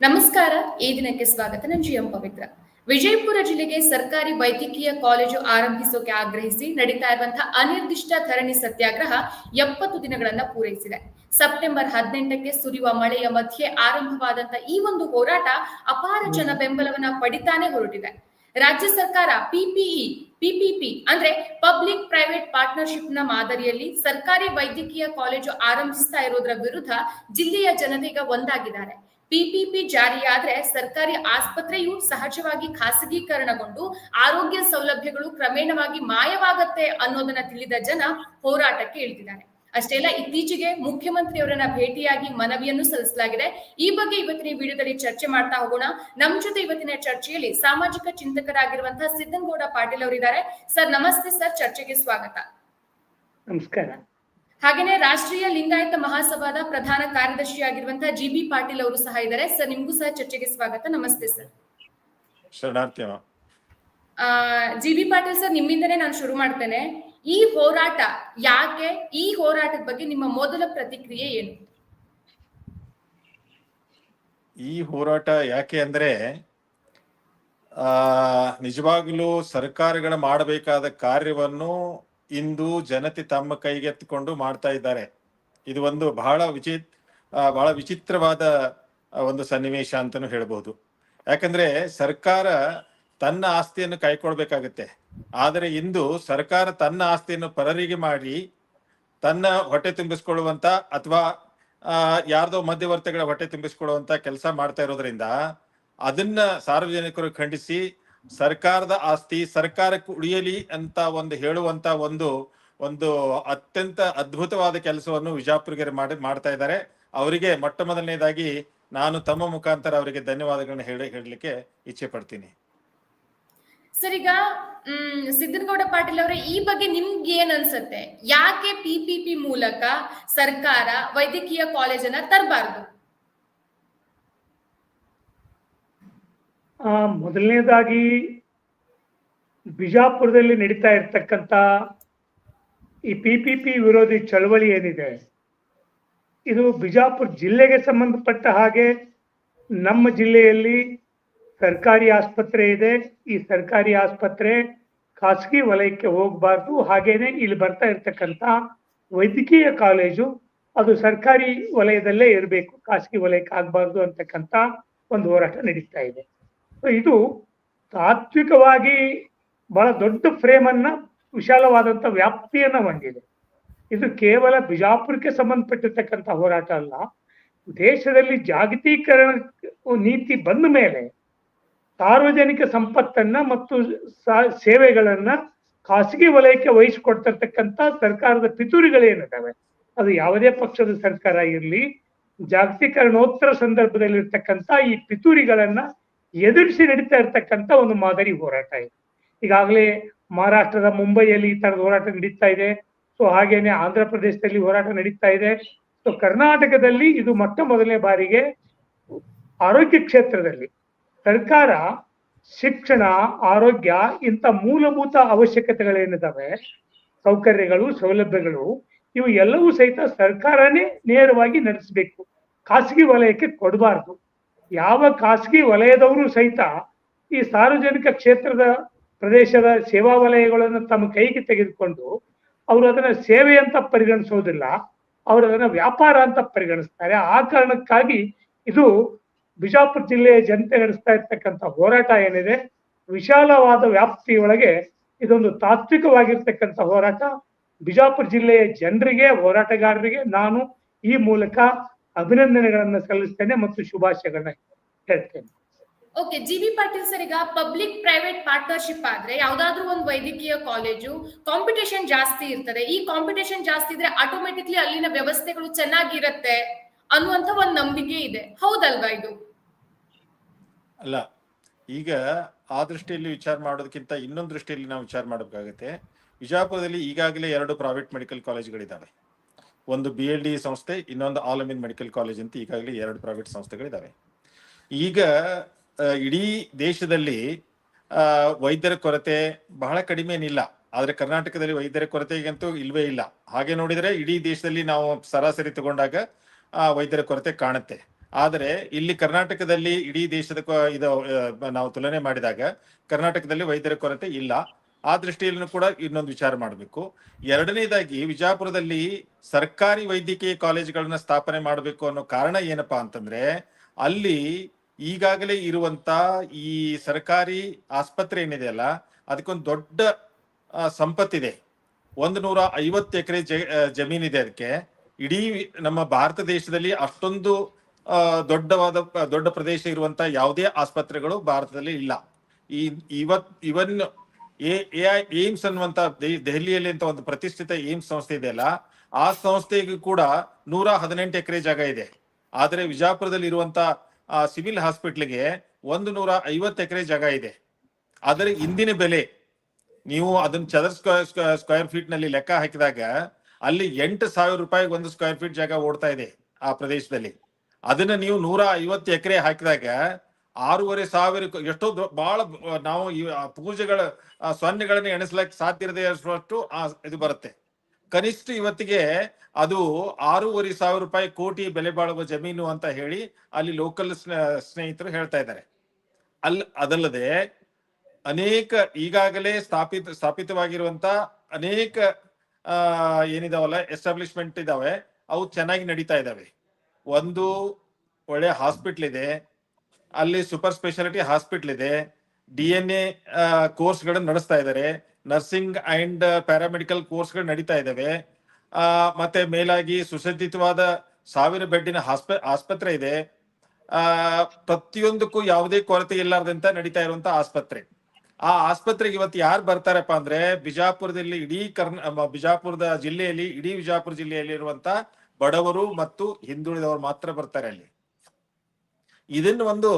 ನಮಸ್ಕಾರ. ಈ ದಿನಕ್ಕೆ ಸ್ವಾಗತ. ನಾನು ಜಿಎಂ ಪವಿತ್ರ. ವಿಜಯಪುರ ಜಿಲ್ಲೆಗೆ ಸರ್ಕಾರಿ ವೈದ್ಯಕೀಯ ಕಾಲೇಜು ಆರಂಭಿಸೋಕೆ ಆಗ್ರಹಿಸಿ ನಡೀತಾ ಇರುವಂತಹ ಅನಿರ್ದಿಷ್ಟ ಧರಣಿ ಸತ್ಯಾಗ್ರಹ 70 ದಿನಗಳನ್ನ ಪೂರೈಸಿದೆ. ಸೆಪ್ಟೆಂಬರ್ 18ಕ್ಕೆ ಸುರಿಯುವ ಮಳೆಯ ಮಧ್ಯೆ ಆರಂಭವಾದಂತಹ ಈ ಒಂದು ಹೋರಾಟ ಅಪಾರ ಜನ ಬೆಂಬಲವನ್ನ ಪಡಿತಾನೆ ಹೊರಟಿದೆ. ರಾಜ್ಯ ಸರ್ಕಾರ ಪಿಪಿಪಿ ಅಂದ್ರೆ ಪಬ್ಲಿಕ್ ಪ್ರೈವೇಟ್ ಪಾರ್ಟ್ನರ್ಶಿಪ್ ನ ಮಾದರಿಯಲ್ಲಿ ಸರ್ಕಾರಿ ವೈದ್ಯಕೀಯ ಕಾಲೇಜು ಆರಂಭಿಸ್ತಾ ಇರೋದ್ರ ವಿರುದ್ಧ ಜಿಲ್ಲೆಯ ಜನತೆಗ ಒಂದಾಗಿದ್ದಾರೆ. ಪಿಪಿಪಿ ಜಾರಿಯಾದ್ರೆ ಸರ್ಕಾರಿ ಆಸ್ಪತ್ರೆಯು ಸಹಜವಾಗಿ ಖಾಸಗೀಕರಣಗೊಂಡು ಆರೋಗ್ಯ ಸೌಲಭ್ಯಗಳು ಕ್ರಮೇಣವಾಗಿ ಮಾಯವಾಗತ್ತೆ ಅನ್ನೋದನ್ನ ತಿಳಿದ ಜನ ಹೋರಾಟಕ್ಕೆ ಇಳಿದಿದ್ದಾರೆ. ಅಷ್ಟೇ ಅಲ್ಲ, ಇತ್ತೀಚೆಗೆ ಮುಖ್ಯಮಂತ್ರಿಯವರನ್ನ ಭೇಟಿಯಾಗಿ ಮನವಿಯನ್ನು ಸಲ್ಲಿಸಲಾಗಿದೆ. ಈ ಬಗ್ಗೆ ಇವತ್ತಿನ ವಿಡಿಯೋದಲ್ಲಿ ಚರ್ಚೆ ಮಾಡ್ತಾ ಹೋಗೋಣ. ನಮ್ ಜೊತೆ ಇವತ್ತಿನ ಚರ್ಚೆಯಲ್ಲಿ ಸಾಮಾಜಿಕ ಚಿಂತಕರಾಗಿರುವಂತಹ ಸಿದ್ದನಗೌಡ ಪಾಟೀಲ್ ಅವರಿದ್ದಾರೆ. ಸರ್ ನಮಸ್ತೆ ಸರ್, ಚರ್ಚೆಗೆ ಸ್ವಾಗತ. ನಮಸ್ಕಾರ. ಹಾಗೇನೆ ರಾಷ್ಟ್ರೀಯ ಲಿಂಗಾಯತ ಮಹಾಸಭಾದ ಪ್ರಧಾನ ಕಾರ್ಯದರ್ಶಿಯಾಗಿರುವಂತಹ ಜಿಬಿ ಪಾಟೀಲ್ ಅವರು ಸಹ ಇದ್ದಾರೆ. ಸರ್ ನಿಮ್ಗೂ ಸಹ ಚರ್ಚೆಗೆ ಸ್ವಾಗತ. ನಮಸ್ತೆ ಸರ್. ಜಿಬಿ ಪಾಟೀಲ್ ಸರ್, ನಿಮ್ಮಿಂದನೇ ನಾನು ಶುರು ಮಾಡ್ತೇನೆ. ಈ ಹೋರಾಟ ಯಾಕೆ, ಈ ಹೋರಾಟದ ಬಗ್ಗೆ ನಿಮ್ಮ ಮೊದಲ ಪ್ರತಿಕ್ರಿಯೆ ಏನು? ಈ ಹೋರಾಟ ಯಾಕೆ ಅಂದ್ರೆ ನಿಜವಾಗ್ಲೂ ಸರ್ಕಾರಗಳ ಮಾಡಬೇಕಾದ ಕಾರ್ಯವನ್ನು ಇಂದು ಜನತೆ ತಮ್ಮ ಕೈಗೆತ್ತಿಕೊಂಡು ಮಾಡ್ತಾ ಇದ್ದಾರೆ. ಇದು ಒಂದು ಬಹಳ ವಿಚಿತ್ರವಾದ ಒಂದು ಸನ್ನಿವೇಶ ಅಂತಾನು ಹೇಳ್ಬಹುದು. ಯಾಕಂದ್ರೆ ಸರ್ಕಾರ ತನ್ನ ಆಸ್ತಿಯನ್ನು ಕಾಯ್ಕೊಳ್ಬೇಕಾಗತ್ತೆ. ಆದರೆ ಇಂದು ಸರ್ಕಾರ ತನ್ನ ಆಸ್ತಿಯನ್ನು ಪರರಿಗೆ ಮಾಡಿ ತನ್ನ ಹೊಟ್ಟೆ ತುಂಬಿಸ್ಕೊಳ್ಳುವಂತ ಅಥವಾ ಯಾರ್ದೋ ಮಧ್ಯವರ್ತಿಗಳ ಹೊಟ್ಟೆ ತುಂಬಿಸ್ಕೊಳ್ಳುವಂತ ಕೆಲಸ ಮಾಡ್ತಾ ಇರೋದ್ರಿಂದ ಅದನ್ನ ಸಾರ್ವಜನಿಕರು ಖಂಡಿಸಿ ಸರ್ಕಾರದ ಆಸ್ತಿ ಸರ್ಕಾರಕ್ಕೆ ಉಳಿಯಲಿ ಅಂತ ಹೇಳುವಂತ ಒಂದು ಅತ್ಯಂತ ಅದ್ಭುತವಾದ ಕೆಲಸವನ್ನು ವಿಜಯಪುರಗೆ ಮಾಡ್ತಾ ಇದ್ದಾರೆ. ಅವರಿಗೆ ಮೊಟ್ಟ ಮೊದಲನೇದಾಗಿ ನಾನು ತಮ್ಮ ಮುಖಾಂತರ ಅವರಿಗೆ ಧನ್ಯವಾದಗಳನ್ನ ಹೇಳಲಿಕ್ಕೆ ಇಚ್ಛೆ ಪಡ್ತೀನಿ. ಸರ್, ಈಗ ಸಿದ್ದನಗೌಡ ಪಾಟೀಲ್ ಅವರೇ, ಈ ಬಗ್ಗೆ ನಿಮ್ಗೆ ಏನ್ ಅನ್ಸುತ್ತೆ? ಯಾಕೆ ಪಿಪಿಪಿ ಮೂಲಕ ಸರ್ಕಾರ ವೈದ್ಯಕೀಯ ಕಾಲೇಜನ್ನ ತರಬಾರ್ದು? ಮೊದಲನೇದಾಗಿ ಬಿಜಾಪುರದಲ್ಲಿ ನಡೀತಾ ಇರ್ತಕ್ಕಂಥ ಈ ಪಿಪಿಪಿ ವಿರೋಧಿ ಚಳವಳಿ ಏನಿದೆ, ಇದು ಬಿಜಾಪುರ ಜಿಲ್ಲೆಗೆ ಸಂಬಂಧಪಟ್ಟ ಹಾಗೆ ನಮ್ಮ ಜಿಲ್ಲೆಯಲ್ಲಿ ಸರ್ಕಾರಿ ಆಸ್ಪತ್ರೆ ಇದೆ. ಈ ಸರ್ಕಾರಿ ಆಸ್ಪತ್ರೆ ಖಾಸಗಿ ವಲಯಕ್ಕೆ ಹೋಗಬಾರ್ದು. ಹಾಗೇನೆ ಇಲ್ಲಿ ಬರ್ತಾ ಇರ್ತಕ್ಕಂಥ ವೈದ್ಯಕೀಯ ಕಾಲೇಜು ಅದು ಸರ್ಕಾರಿ ವಲಯದಲ್ಲೇ ಇರಬೇಕು, ಖಾಸಗಿ ವಲಯಕ್ಕೆ ಆಗ್ಬಾರ್ದು ಅಂತಕ್ಕಂಥ ಒಂದು ಹೋರಾಟ ನಡೀತಾ ಇದೆ. ಇದು ತಾತ್ವಿಕವಾಗಿ ಬಹಳ ದೊಡ್ಡ ಫ್ರೇಮನ್ನ, ವಿಶಾಲವಾದಂಥ ವ್ಯಾಪ್ತಿಯನ್ನ ಹೊಂದಿದೆ. ಇದು ಕೇವಲ ಬಿಜಾಪುರಕ್ಕೆ ಸಂಬಂಧಪಟ್ಟಿರ್ತಕ್ಕಂಥ ಹೋರಾಟ ಅಲ್ಲ. ದೇಶದಲ್ಲಿ ಜಾಗತೀಕರಣ ನೀತಿ ಬಂದ ಮೇಲೆ ಸಾರ್ವಜನಿಕ ಸಂಪತ್ತನ್ನ ಮತ್ತು ಸೇವೆಗಳನ್ನ ಖಾಸಗಿ ವಲಯಕ್ಕೆ ವಹಿಸಿಕೊಡ್ತಿರ್ತಕ್ಕಂಥ ಸರ್ಕಾರದ ಪಿತೂರಿಗಳೇನಿದ್ದಾವೆ, ಅದು ಯಾವುದೇ ಪಕ್ಷದ ಸರ್ಕಾರ ಇರಲಿ, ಜಾಗತೀಕರಣೋತ್ತರ ಸಂದರ್ಭದಲ್ಲಿ ಇರ್ತಕ್ಕಂಥ ಈ ಪಿತೂರಿಗಳನ್ನ ಎದುರಿಸಿ ನಡೀತಾ ಇರ್ತಕ್ಕಂಥ ಒಂದು ಮಾದರಿ ಹೋರಾಟ ಇದೆ. ಈಗಾಗಲೇ ಮಹಾರಾಷ್ಟ್ರದ ಮುಂಬೈಯಲ್ಲಿ ಈ ತರದ ಹೋರಾಟ ನಡೀತಾ ಇದೆ. ಸೊ ಹಾಗೇನೆ ಆಂಧ್ರ ಪ್ರದೇಶದಲ್ಲಿ ಹೋರಾಟ ನಡೀತಾ ಇದೆ. ಸೊ ಕರ್ನಾಟಕದಲ್ಲಿ ಇದು ಮೊಟ್ಟ ಮೊದಲನೇ ಬಾರಿಗೆ ಆರೋಗ್ಯ ಕ್ಷೇತ್ರದಲ್ಲಿ ಸರ್ಕಾರ ಶಿಕ್ಷಣ, ಆರೋಗ್ಯ ಇಂಥ ಮೂಲಭೂತ ಅವಶ್ಯಕತೆಗಳೇನಿದಾವೆ, ಸೌಕರ್ಯಗಳು, ಸೌಲಭ್ಯಗಳು, ಇವು ಎಲ್ಲವೂ ಸಹಿತ ಸರ್ಕಾರನೇ ನೇರವಾಗಿ ನಡೆಸಬೇಕು, ಖಾಸಗಿ ವಲಯಕ್ಕೆ ಕೊಡಬಾರ್ದು. ಯಾವ ಖಾಸಗಿ ವಲಯದವರು ಸಹಿತ ಈ ಸಾರ್ವಜನಿಕ ಕ್ಷೇತ್ರದ ಪ್ರದೇಶದ ಸೇವಾ ವಲಯಗಳನ್ನು ತಮ್ಮ ಕೈಗೆ ತೆಗೆದುಕೊಂಡು ಅವರು ಅದನ್ನ ಸೇವೆ ಅಂತ ಪರಿಗಣಿಸೋದಿಲ್ಲ, ಅವರು ಅದನ್ನ ವ್ಯಾಪಾರ ಅಂತ ಪರಿಗಣಿಸ್ತಾರೆ. ಆ ಕಾರಣಕ್ಕಾಗಿ ಇದು ಬಿಜಾಪುರ ಜಿಲ್ಲೆಯ ಜನತೆ ನಡೆಸ್ತಾ ಇರ್ತಕ್ಕಂಥ ಹೋರಾಟ ಏನಿದೆ, ವಿಶಾಲವಾದ ವ್ಯಾಪ್ತಿಯೊಳಗೆ ಇದೊಂದು ತಾತ್ವಿಕವಾಗಿರ್ತಕ್ಕಂಥ ಹೋರಾಟ. ಬಿಜಾಪುರ ಜಿಲ್ಲೆಯ ಜನರಿಗೆ, ಹೋರಾಟಗಾರರಿಗೆ ನಾನು ಈ ಮೂಲಕ ಅಭಿನಂದನೆಗಳನ್ನ ಸಲ್ಲಿಸ್ತೇನೆ ಮತ್ತು ಶುಭಾಶಯಗಳನ್ನ ಹೇಳ್ತೇನೆ. ಓಕೆ, ಜಿಬಿ ಪಾಟೀಲ್ ಸರ್, ಈಗ ಪಬ್ಲಿಕ್ ಪ್ರೈವೇಟ್ ಪಾರ್ಟ್ನರ್ಶಿಪ್ ಆದ್ರೆ ಯಾವ್ದಾದ್ರು ಒಂದು ವೈದ್ಯಕೀಯ ಕಾಲೇಜು ಕಾಂಪಿಟೇಷನ್ ಜಾಸ್ತಿ ಇರ್ತದೆ. ಈ ಕಾಂಪಿಟೇಷನ್ ಜಾಸ್ತಿ ಇದ್ರೆ ಆಟೋಮೆಟಿಕ್ಲಿ ಅಲ್ಲಿನ ವ್ಯವಸ್ಥೆಗಳು ಚೆನ್ನಾಗಿರತ್ತೆ ಅನ್ನುವಂತ ಒಂದು ನಂಬಿಕೆ ಇದೆ. ಹೌದಲ್ವಾ ಇದು? ಅಲ್ಲ, ಈಗ ಆ ದೃಷ್ಟಿಯಲ್ಲಿ ವಿಚಾರ ಮಾಡೋದಕ್ಕಿಂತ ಇನ್ನೊಂದು ದೃಷ್ಟಿಯಲ್ಲಿ ನಾವು ವಿಚಾರ ಮಾಡಬೇಕಾಗತ್ತೆ. ವಿಜಯಪುರದಲ್ಲಿ ಈಗಾಗಲೇ 2 ಪ್ರೈವೇಟ್ ಮೆಡಿಕಲ್ ಕಾಲೇಜ್ಗಳಿದ್ದಾವೆ. ಒಂದು BLD ಸಂಸ್ಥೆ, ಇನ್ನೊಂದು ಆಲ್ ಅಮೀನ್ ಮೆಡಿಕಲ್ ಕಾಲೇಜ್ ಅಂತ ಈಗಾಗಲೇ 2 ಪ್ರೈವೇಟ್ ಸಂಸ್ಥೆಗಳಿದ್ದಾವೆ. ಈಗ ಇಡೀ ದೇಶದಲ್ಲಿ ವೈದ್ಯರ ಕೊರತೆ ಬಹಳ ಕಡಿಮೆ ಏನಿಲ್ಲ, ಆದ್ರೆ ಕರ್ನಾಟಕದಲ್ಲಿ ವೈದ್ಯರ ಕೊರತೆಗಂತೂ ಇಲ್ವೇ ಇಲ್ಲ. ಹಾಗೆ ನೋಡಿದ್ರೆ ಇಡೀ ದೇಶದಲ್ಲಿ ನಾವು ಸರಾಸರಿ ತಗೊಂಡಾಗ ವೈದ್ಯರ ಕೊರತೆ ಕಾಣುತ್ತೆ. ಆದರೆ ಇಲ್ಲಿ ಕರ್ನಾಟಕದಲ್ಲಿ ಇಡೀ ದೇಶದ ಇದು ನಾವು ತುಲನೆ ಮಾಡಿದಾಗ ಕರ್ನಾಟಕದಲ್ಲಿ ವೈದ್ಯರ ಕೊರತೆ ಇಲ್ಲ. ಆ ದೃಷ್ಟಿಯಲ್ಲೂ ಕೂಡ ಇನ್ನೊಂದು ವಿಚಾರ ಮಾಡಬೇಕು. ಎರಡನೇದಾಗಿ ವಿಜಯಪುರದಲ್ಲಿ ಸರ್ಕಾರಿ ವೈದ್ಯಕೀಯ ಕಾಲೇಜುಗಳನ್ನ ಸ್ಥಾಪನೆ ಮಾಡಬೇಕು ಅನ್ನೋ ಕಾರಣ ಏನಪ್ಪಾ ಅಂತಂದ್ರೆ, ಅಲ್ಲಿ ಈಗಾಗಲೇ ಇರುವಂತ ಈ ಸರ್ಕಾರಿ ಆಸ್ಪತ್ರೆ ಏನಿದೆಯಲ್ಲ, ಅದಕ್ಕೊಂದು ದೊಡ್ಡ ಸಂಪತ್ತಿದೆ. 150 ಎಕರೆ ಜಮೀನಿದೆ ಅದಕ್ಕೆ. ಇಡೀ ನಮ್ಮ ಭಾರತ ದೇಶದಲ್ಲಿ ಅಷ್ಟೊಂದು ದೊಡ್ಡ ಪ್ರದೇಶ ಇರುವಂತ ಯಾವುದೇ ಆಸ್ಪತ್ರೆಗಳು ಭಾರತದಲ್ಲಿ ಇಲ್ಲ. ಇವನ್ ಏಮ್ಸ್ ಅನ್ನುವಂತ ದೆಹಲಿಯಲ್ಲಿ ಅಂತ ಒಂದು ಪ್ರತಿಷ್ಠಿತ ಏಮ್ಸ್ ಸಂಸ್ಥೆ ಇದೆಯಲ್ಲ, ಆ ಸಂಸ್ಥೆಗೂ ಕೂಡ 118 ಎಕರೆ ಜಾಗ ಇದೆ. ಆದರೆ ವಿಜಯಪುರದಲ್ಲಿ ಇರುವಂತ ಸಿವಿಲ್ ಹಾಸ್ಪಿಟ್ಲಿಗೆ 150 ಎಕರೆ ಜಾಗ ಇದೆ. ಅದರ ಇಂದಿನ ಬೆಲೆ ನೀವು ಅದನ್ನ ಚದರ ಸ್ಕ್ವೇರ್ ಫೀಟ್ ನಲ್ಲಿ ಲೆಕ್ಕ ಹಾಕಿದಾಗ ಅಲ್ಲಿ 8,000 ರೂಪಾಯಿಗೆ ಒಂದು ಸ್ಕ್ವೇರ್ ಫೀಟ್ ಜಾಗ ಓಡ್ತಾ ಇದೆ ಆ ಪ್ರದೇಶದಲ್ಲಿ. ಅದನ್ನ ನೀವು 150 ಎಕರೆ ಹಾಕಿದಾಗ 6,500 ಎಷ್ಟೋ ಬಹಳ ನಾವು ಪೂಜೆಗಳ ಸೊನ್ನೆಗಳನ್ನ ಎಣಿಸ್ಲಕ್ಕೆ ಸಾಧ್ಯ ಇರದೇ ಅಷ್ಟು ಇದು ಬರುತ್ತೆ. ಕನಿಷ್ಠ ಇವತ್ತಿಗೆ ಅದು 6,500 ರೂಪಾಯಿ ಕೋಟಿ ಬೆಲೆ ಬಾಳುವ ಜಮೀನು ಅಂತ ಹೇಳಿ ಅಲ್ಲಿ ಲೋಕಲ್ ಸ್ನೇಹಿತರು ಹೇಳ್ತಾ ಇದ್ದಾರೆ. ಅದಲ್ಲದೆ ಅನೇಕ ಈಗಾಗಲೇ ಸ್ಥಾಪಿತವಾಗಿರುವಂತ ಅನೇಕ ಏನಿದಾವಲ್ಲ ಎಸ್ಟಾಬ್ಲಿಷ್ಮೆಂಟ್ ಇದಾವೆ, ಅವು ಚೆನ್ನಾಗಿ ನಡೀತಾ ಇದಾವೆ. ಒಂದು ಒಳ್ಳೆ ಹಾಸ್ಪಿಟ್ಲ್ ಇದೆ, ಅಲ್ಲಿ ಸೂಪರ್ ಸ್ಪೆಷಾಲಿಟಿ ಹಾಸ್ಪಿಟ್ಲ್ ಇದೆ, DNA ಕೋರ್ಸ್ಗಳನ್ನು ನಡೆಸ್ತಾ ಇದ್ದಾರೆ, ನರ್ಸಿಂಗ್ ಅಂಡ್ ಪ್ಯಾರಾಮೆಡಿಕಲ್ ಕೋರ್ಸ್ಗಳು ನಡೀತಾ ಇದಾವೆ. ಮತ್ತೆ ಮೇಲಾಗಿ ಸುಸಜ್ಜಿತವಾದ 1000 ಬೆಡ್ಡಿನ ಆಸ್ಪತ್ರೆ ಇದೆ. ಪ್ರತಿಯೊಂದಕ್ಕೂ ಯಾವುದೇ ಕೊರತೆ ಇಲ್ಲಾರ್ದಂತ ನಡೀತಾ ಇರುವಂತ ಆಸ್ಪತ್ರೆ. ಆ ಆಸ್ಪತ್ರೆಗೆ ಇವತ್ತು ಯಾರು ಬರ್ತಾರಪ್ಪ ಅಂದ್ರೆ, ಬಿಜಾಪುರದಲ್ಲಿ ಬಿಜಾಪುರದ ಜಿಲ್ಲೆಯಲ್ಲಿ ಇಡೀ ವಿಜಯಪುರ ಜಿಲ್ಲೆಯಲ್ಲಿ ಇರುವಂತ ಬಡವರು ಮತ್ತು ಹಿಂದುಳಿದವರು ಮಾತ್ರ ಬರ್ತಾರೆ ಅಲ್ಲಿ. ಇದನ್ನು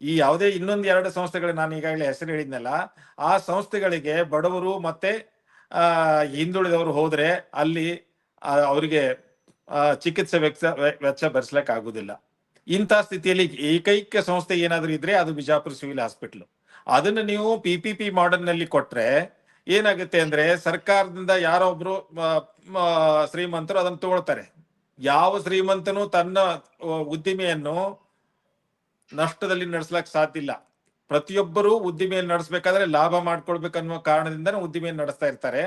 ಈ ಯಾವುದೇ ಇನ್ನೊಂದು 2 ಸಂಸ್ಥೆಗಳು ನಾನು ಈಗಾಗಲೇ ಹೆಸರು ಹೇಳಿದ್ನಲ್ಲ, ಆ ಸಂಸ್ಥೆಗಳಿಗೆ ಬಡವರು ಮತ್ತೆ ಹಿಂದುಳಿದವರು ಹೋದ್ರೆ ಅಲ್ಲಿ ಅವರಿಗೆ ಚಿಕಿತ್ಸೆ ವೆಚ್ಚ ಭರಿಸ್ಲಿಕ್ಕೆ ಆಗುದಿಲ್ಲ. ಇಂಥ ಸ್ಥಿತಿಯಲ್ಲಿ ಏಕೈಕ ಸಂಸ್ಥೆ ಏನಾದ್ರೂ ಇದ್ರೆ ಅದು ಬಿಜಾಪುರ ಸಿವಿಲ್ ಹಾಸ್ಪಿಟಲ್. ಅದನ್ನ ನೀವು PPP ಮಾಡೆಲ್ ನಲ್ಲಿ ಕೊಟ್ರೆ ಏನಾಗುತ್ತೆ ಅಂದ್ರೆ, ಸರ್ಕಾರದಿಂದ ಯಾರೋ ಒಬ್ರು ಶ್ರೀಮಂತರು ಅದನ್ನ ತಗೊಳ್ತಾರೆ. ಯಾವ ಶ್ರೀಮಂತನು ತನ್ನ ಉದ್ದಿಮೆಯನ್ನು ನಷ್ಟದಲ್ಲಿ ನಡೆಸ್ಲಕ್ ಸಾಧ್ಯ ಇಲ್ಲ. ಪ್ರತಿಯೊಬ್ಬರು ಉದ್ದಿಮೆಯನ್ನು ನಡೆಸಬೇಕಾದ್ರೆ ಲಾಭ ಮಾಡ್ಕೊಳ್ಬೇಕನ್ನುವ ಕಾರಣದಿಂದ ಉದ್ದಿಮೆಯನ್ನು ನಡೆಸ್ತಾ ಇರ್ತಾರೆ.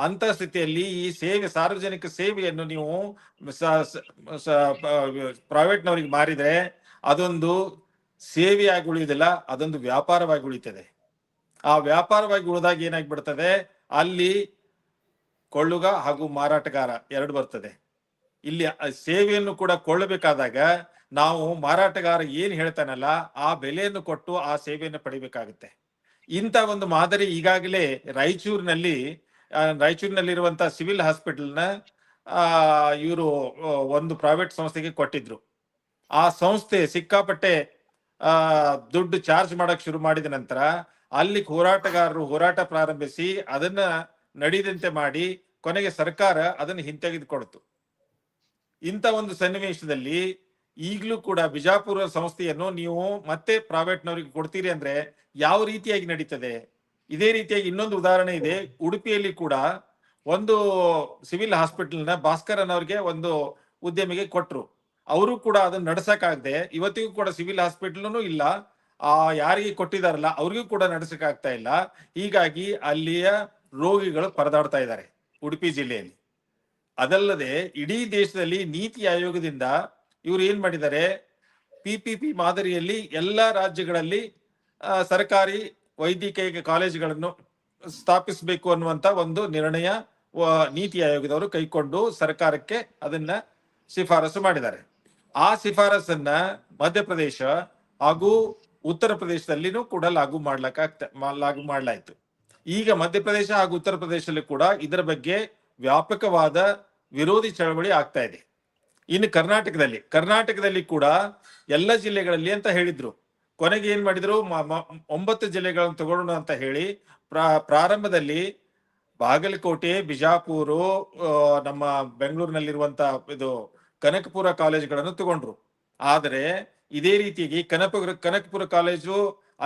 ಅಂತ ಸ್ಥಿತಿಯಲ್ಲಿ ಈ ಸೇವೆ, ಸಾರ್ವಜನಿಕ ಸೇವೆಯನ್ನು ನೀವು ಪ್ರೈವೇಟ್ನವ್ರಿಗೆ ಮಾರಿದ್ರೆ ಅದೊಂದು ಸೇವೆಯಾಗಿ ಉಳಿಯುವುದಿಲ್ಲ, ಅದೊಂದು ವ್ಯಾಪಾರವಾಗಿ ಉಳಿತದೆ. ಆ ವ್ಯಾಪಾರವಾಗಿ ಉಳಿದಾಗ ಏನಾಗ್ಬಿಡ್ತದೆ, ಅಲ್ಲಿ ಕೊಳ್ಳುಗ ಹಾಗೂ ಮಾರಾಟಗಾರ ಎರಡು ಬರ್ತದೆ. ಇಲ್ಲಿ ಸೇವೆಯನ್ನು ಕೂಡ ಕೊಳ್ಳಬೇಕಾದಾಗ ನಾವು ಮಾರಾಟಗಾರ ಏನ್ ಹೇಳ್ತಾನಲ್ಲ ಆ ಬೆಲೆಯನ್ನು ಕೊಟ್ಟು ಆ ಸೇವೆಯನ್ನು ಪಡಿಬೇಕಾಗುತ್ತೆ. ಇಂಥ ಒಂದು ಮಾದರಿ ಈಗಾಗಲೇ ರಾಯಚೂರಿನಲ್ಲಿರುವಂತ ಸಿವಿಲ್ ಹಾಸ್ಪಿಟಲ್ನ ಇವರು ಒಂದು ಪ್ರೈವೇಟ್ ಸಂಸ್ಥೆಗೆ ಕೊಟ್ಟಿದ್ರು. ಆ ಸಂಸ್ಥೆ ಸಿಕ್ಕಾಪಟ್ಟೆ ದುಡ್ಡು ಚಾರ್ಜ್ ಮಾಡಕ್ ಶುರು ಮಾಡಿದ ನಂತರ ಅಲ್ಲಿ ಹೋರಾಟಗಾರರು ಹೋರಾಟ ಪ್ರಾರಂಭಿಸಿ ಅದನ್ನ ನಡೆಯದಂತೆ ಮಾಡಿ ಕೊನೆಗೆ ಸರ್ಕಾರ ಅದನ್ನು ಹಿಂತೆಗೆದುಕೊಡ್ತು. ಇಂಥ ಒಂದು ಸನ್ನಿವೇಶದಲ್ಲಿ ಈಗಲೂ ಕೂಡ ಬಿಜಾಪುರ ಸಂಸ್ಥೆಯನ್ನು ನೀವು ಮತ್ತೆ ಪ್ರೈವೇಟ್ನವರಿಗೆ ಕೊಡ್ತೀರಿ ಅಂದ್ರೆ ಯಾವ ರೀತಿಯಾಗಿ ನಡೀತದೆ? ಇದೇ ರೀತಿಯಾಗಿ ಇನ್ನೊಂದು ಉದಾಹರಣೆ ಇದೆ. ಉಡುಪಿಯಲ್ಲಿ ಕೂಡ ಒಂದು ಸಿವಿಲ್ ಹಾಸ್ಪಿಟಲ್ನ ಭಾಸ್ಕರ್ ಅನ್ನೋರಿಗೆ ಒಂದು ಉದ್ಯಮಿಗೆ ಕೊಟ್ರು. ಅವರು ಕೂಡ ಅದನ್ನ ನಡ್ಸಕ್ಕಾಗದೆ ಇವತ್ತಿಗೂ ಕೂಡ ಸಿವಿಲ್ ಹಾಸ್ಪಿಟಲ್ನು ಇಲ್ಲ, ಯಾರಿಗೆ ಕೊಟ್ಟಿದಾರಲ್ಲ ಅವ್ರಿಗೂ ಕೂಡ ನಡ್ಸಕ್ ಆಗ್ತಾ ಇಲ್ಲ. ಹೀಗಾಗಿ ಅಲ್ಲಿಯ ರೋಗಿಗಳು ಪರದಾಡ್ತಾ ಇದ್ದಾರೆ ಉಡುಪಿ ಜಿಲ್ಲೆಯಲ್ಲಿ. ಅದಲ್ಲದೆ ಇಡೀ ದೇಶದಲ್ಲಿ ನೀತಿ ಆಯೋಗದಿಂದ ಇವರು ಏನ್ ಮಾಡಿದ್ದಾರೆ, PPP ಮಾದರಿಯಲ್ಲಿ ಎಲ್ಲಾ ರಾಜ್ಯಗಳಲ್ಲಿ ಸರ್ಕಾರಿ ವೈದ್ಯಕೀಯ ಕಾಲೇಜುಗಳನ್ನು ಸ್ಥಾಪಿಸಬೇಕು ಅನ್ನುವಂತ ಒಂದು ನಿರ್ಣಯ ನೀತಿ ಆಯೋಗದವರು ಕೈಕೊಂಡು ಸರ್ಕಾರಕ್ಕೆ ಅದನ್ನ ಶಿಫಾರಸು ಮಾಡಿದ್ದಾರೆ. ಆ ಶಿಫಾರಸನ್ನ ಮಧ್ಯಪ್ರದೇಶ ಹಾಗೂ ಉತ್ತರ ಪ್ರದೇಶದಲ್ಲಿನೂ ಕೂಡ ಲಾಗು ಮಾಡಲಾಯಿತು. ಈಗ ಮಧ್ಯಪ್ರದೇಶ ಹಾಗೂ ಉತ್ತರ ಪ್ರದೇಶದಲ್ಲಿ ಕೂಡ ಇದರ ಬಗ್ಗೆ ವ್ಯಾಪಕವಾದ ವಿರೋಧಿ ಚಳವಳಿ ಆಗ್ತಾ ಇದೆ. ಇನ್ನು ಕರ್ನಾಟಕದಲ್ಲಿ ಕೂಡ ಎಲ್ಲ ಜಿಲ್ಲೆಗಳಲ್ಲಿ ಅಂತ ಹೇಳಿದ್ರು. ಕೊನೆಗೆ ಏನ್ ಮಾಡಿದ್ರು, 9 ಜಿಲ್ಲೆಗಳನ್ನು ತಗೊಳ್ಳೋಣ ಅಂತ ಹೇಳಿ ಪ್ರಾರಂಭದಲ್ಲಿ ಬಾಗಲಕೋಟೆ, ಬಿಜಾಪುರ, ನಮ್ಮ ಬೆಂಗಳೂರಿನಲ್ಲಿರುವಂತ ಇದು ಕನಕಪುರ ಕಾಲೇಜುಗಳನ್ನು ತಗೊಂಡ್ರು. ಆದರೆ ಇದೇ ರೀತಿಯಾಗಿ ಕನಕಪುರ ಕಾಲೇಜು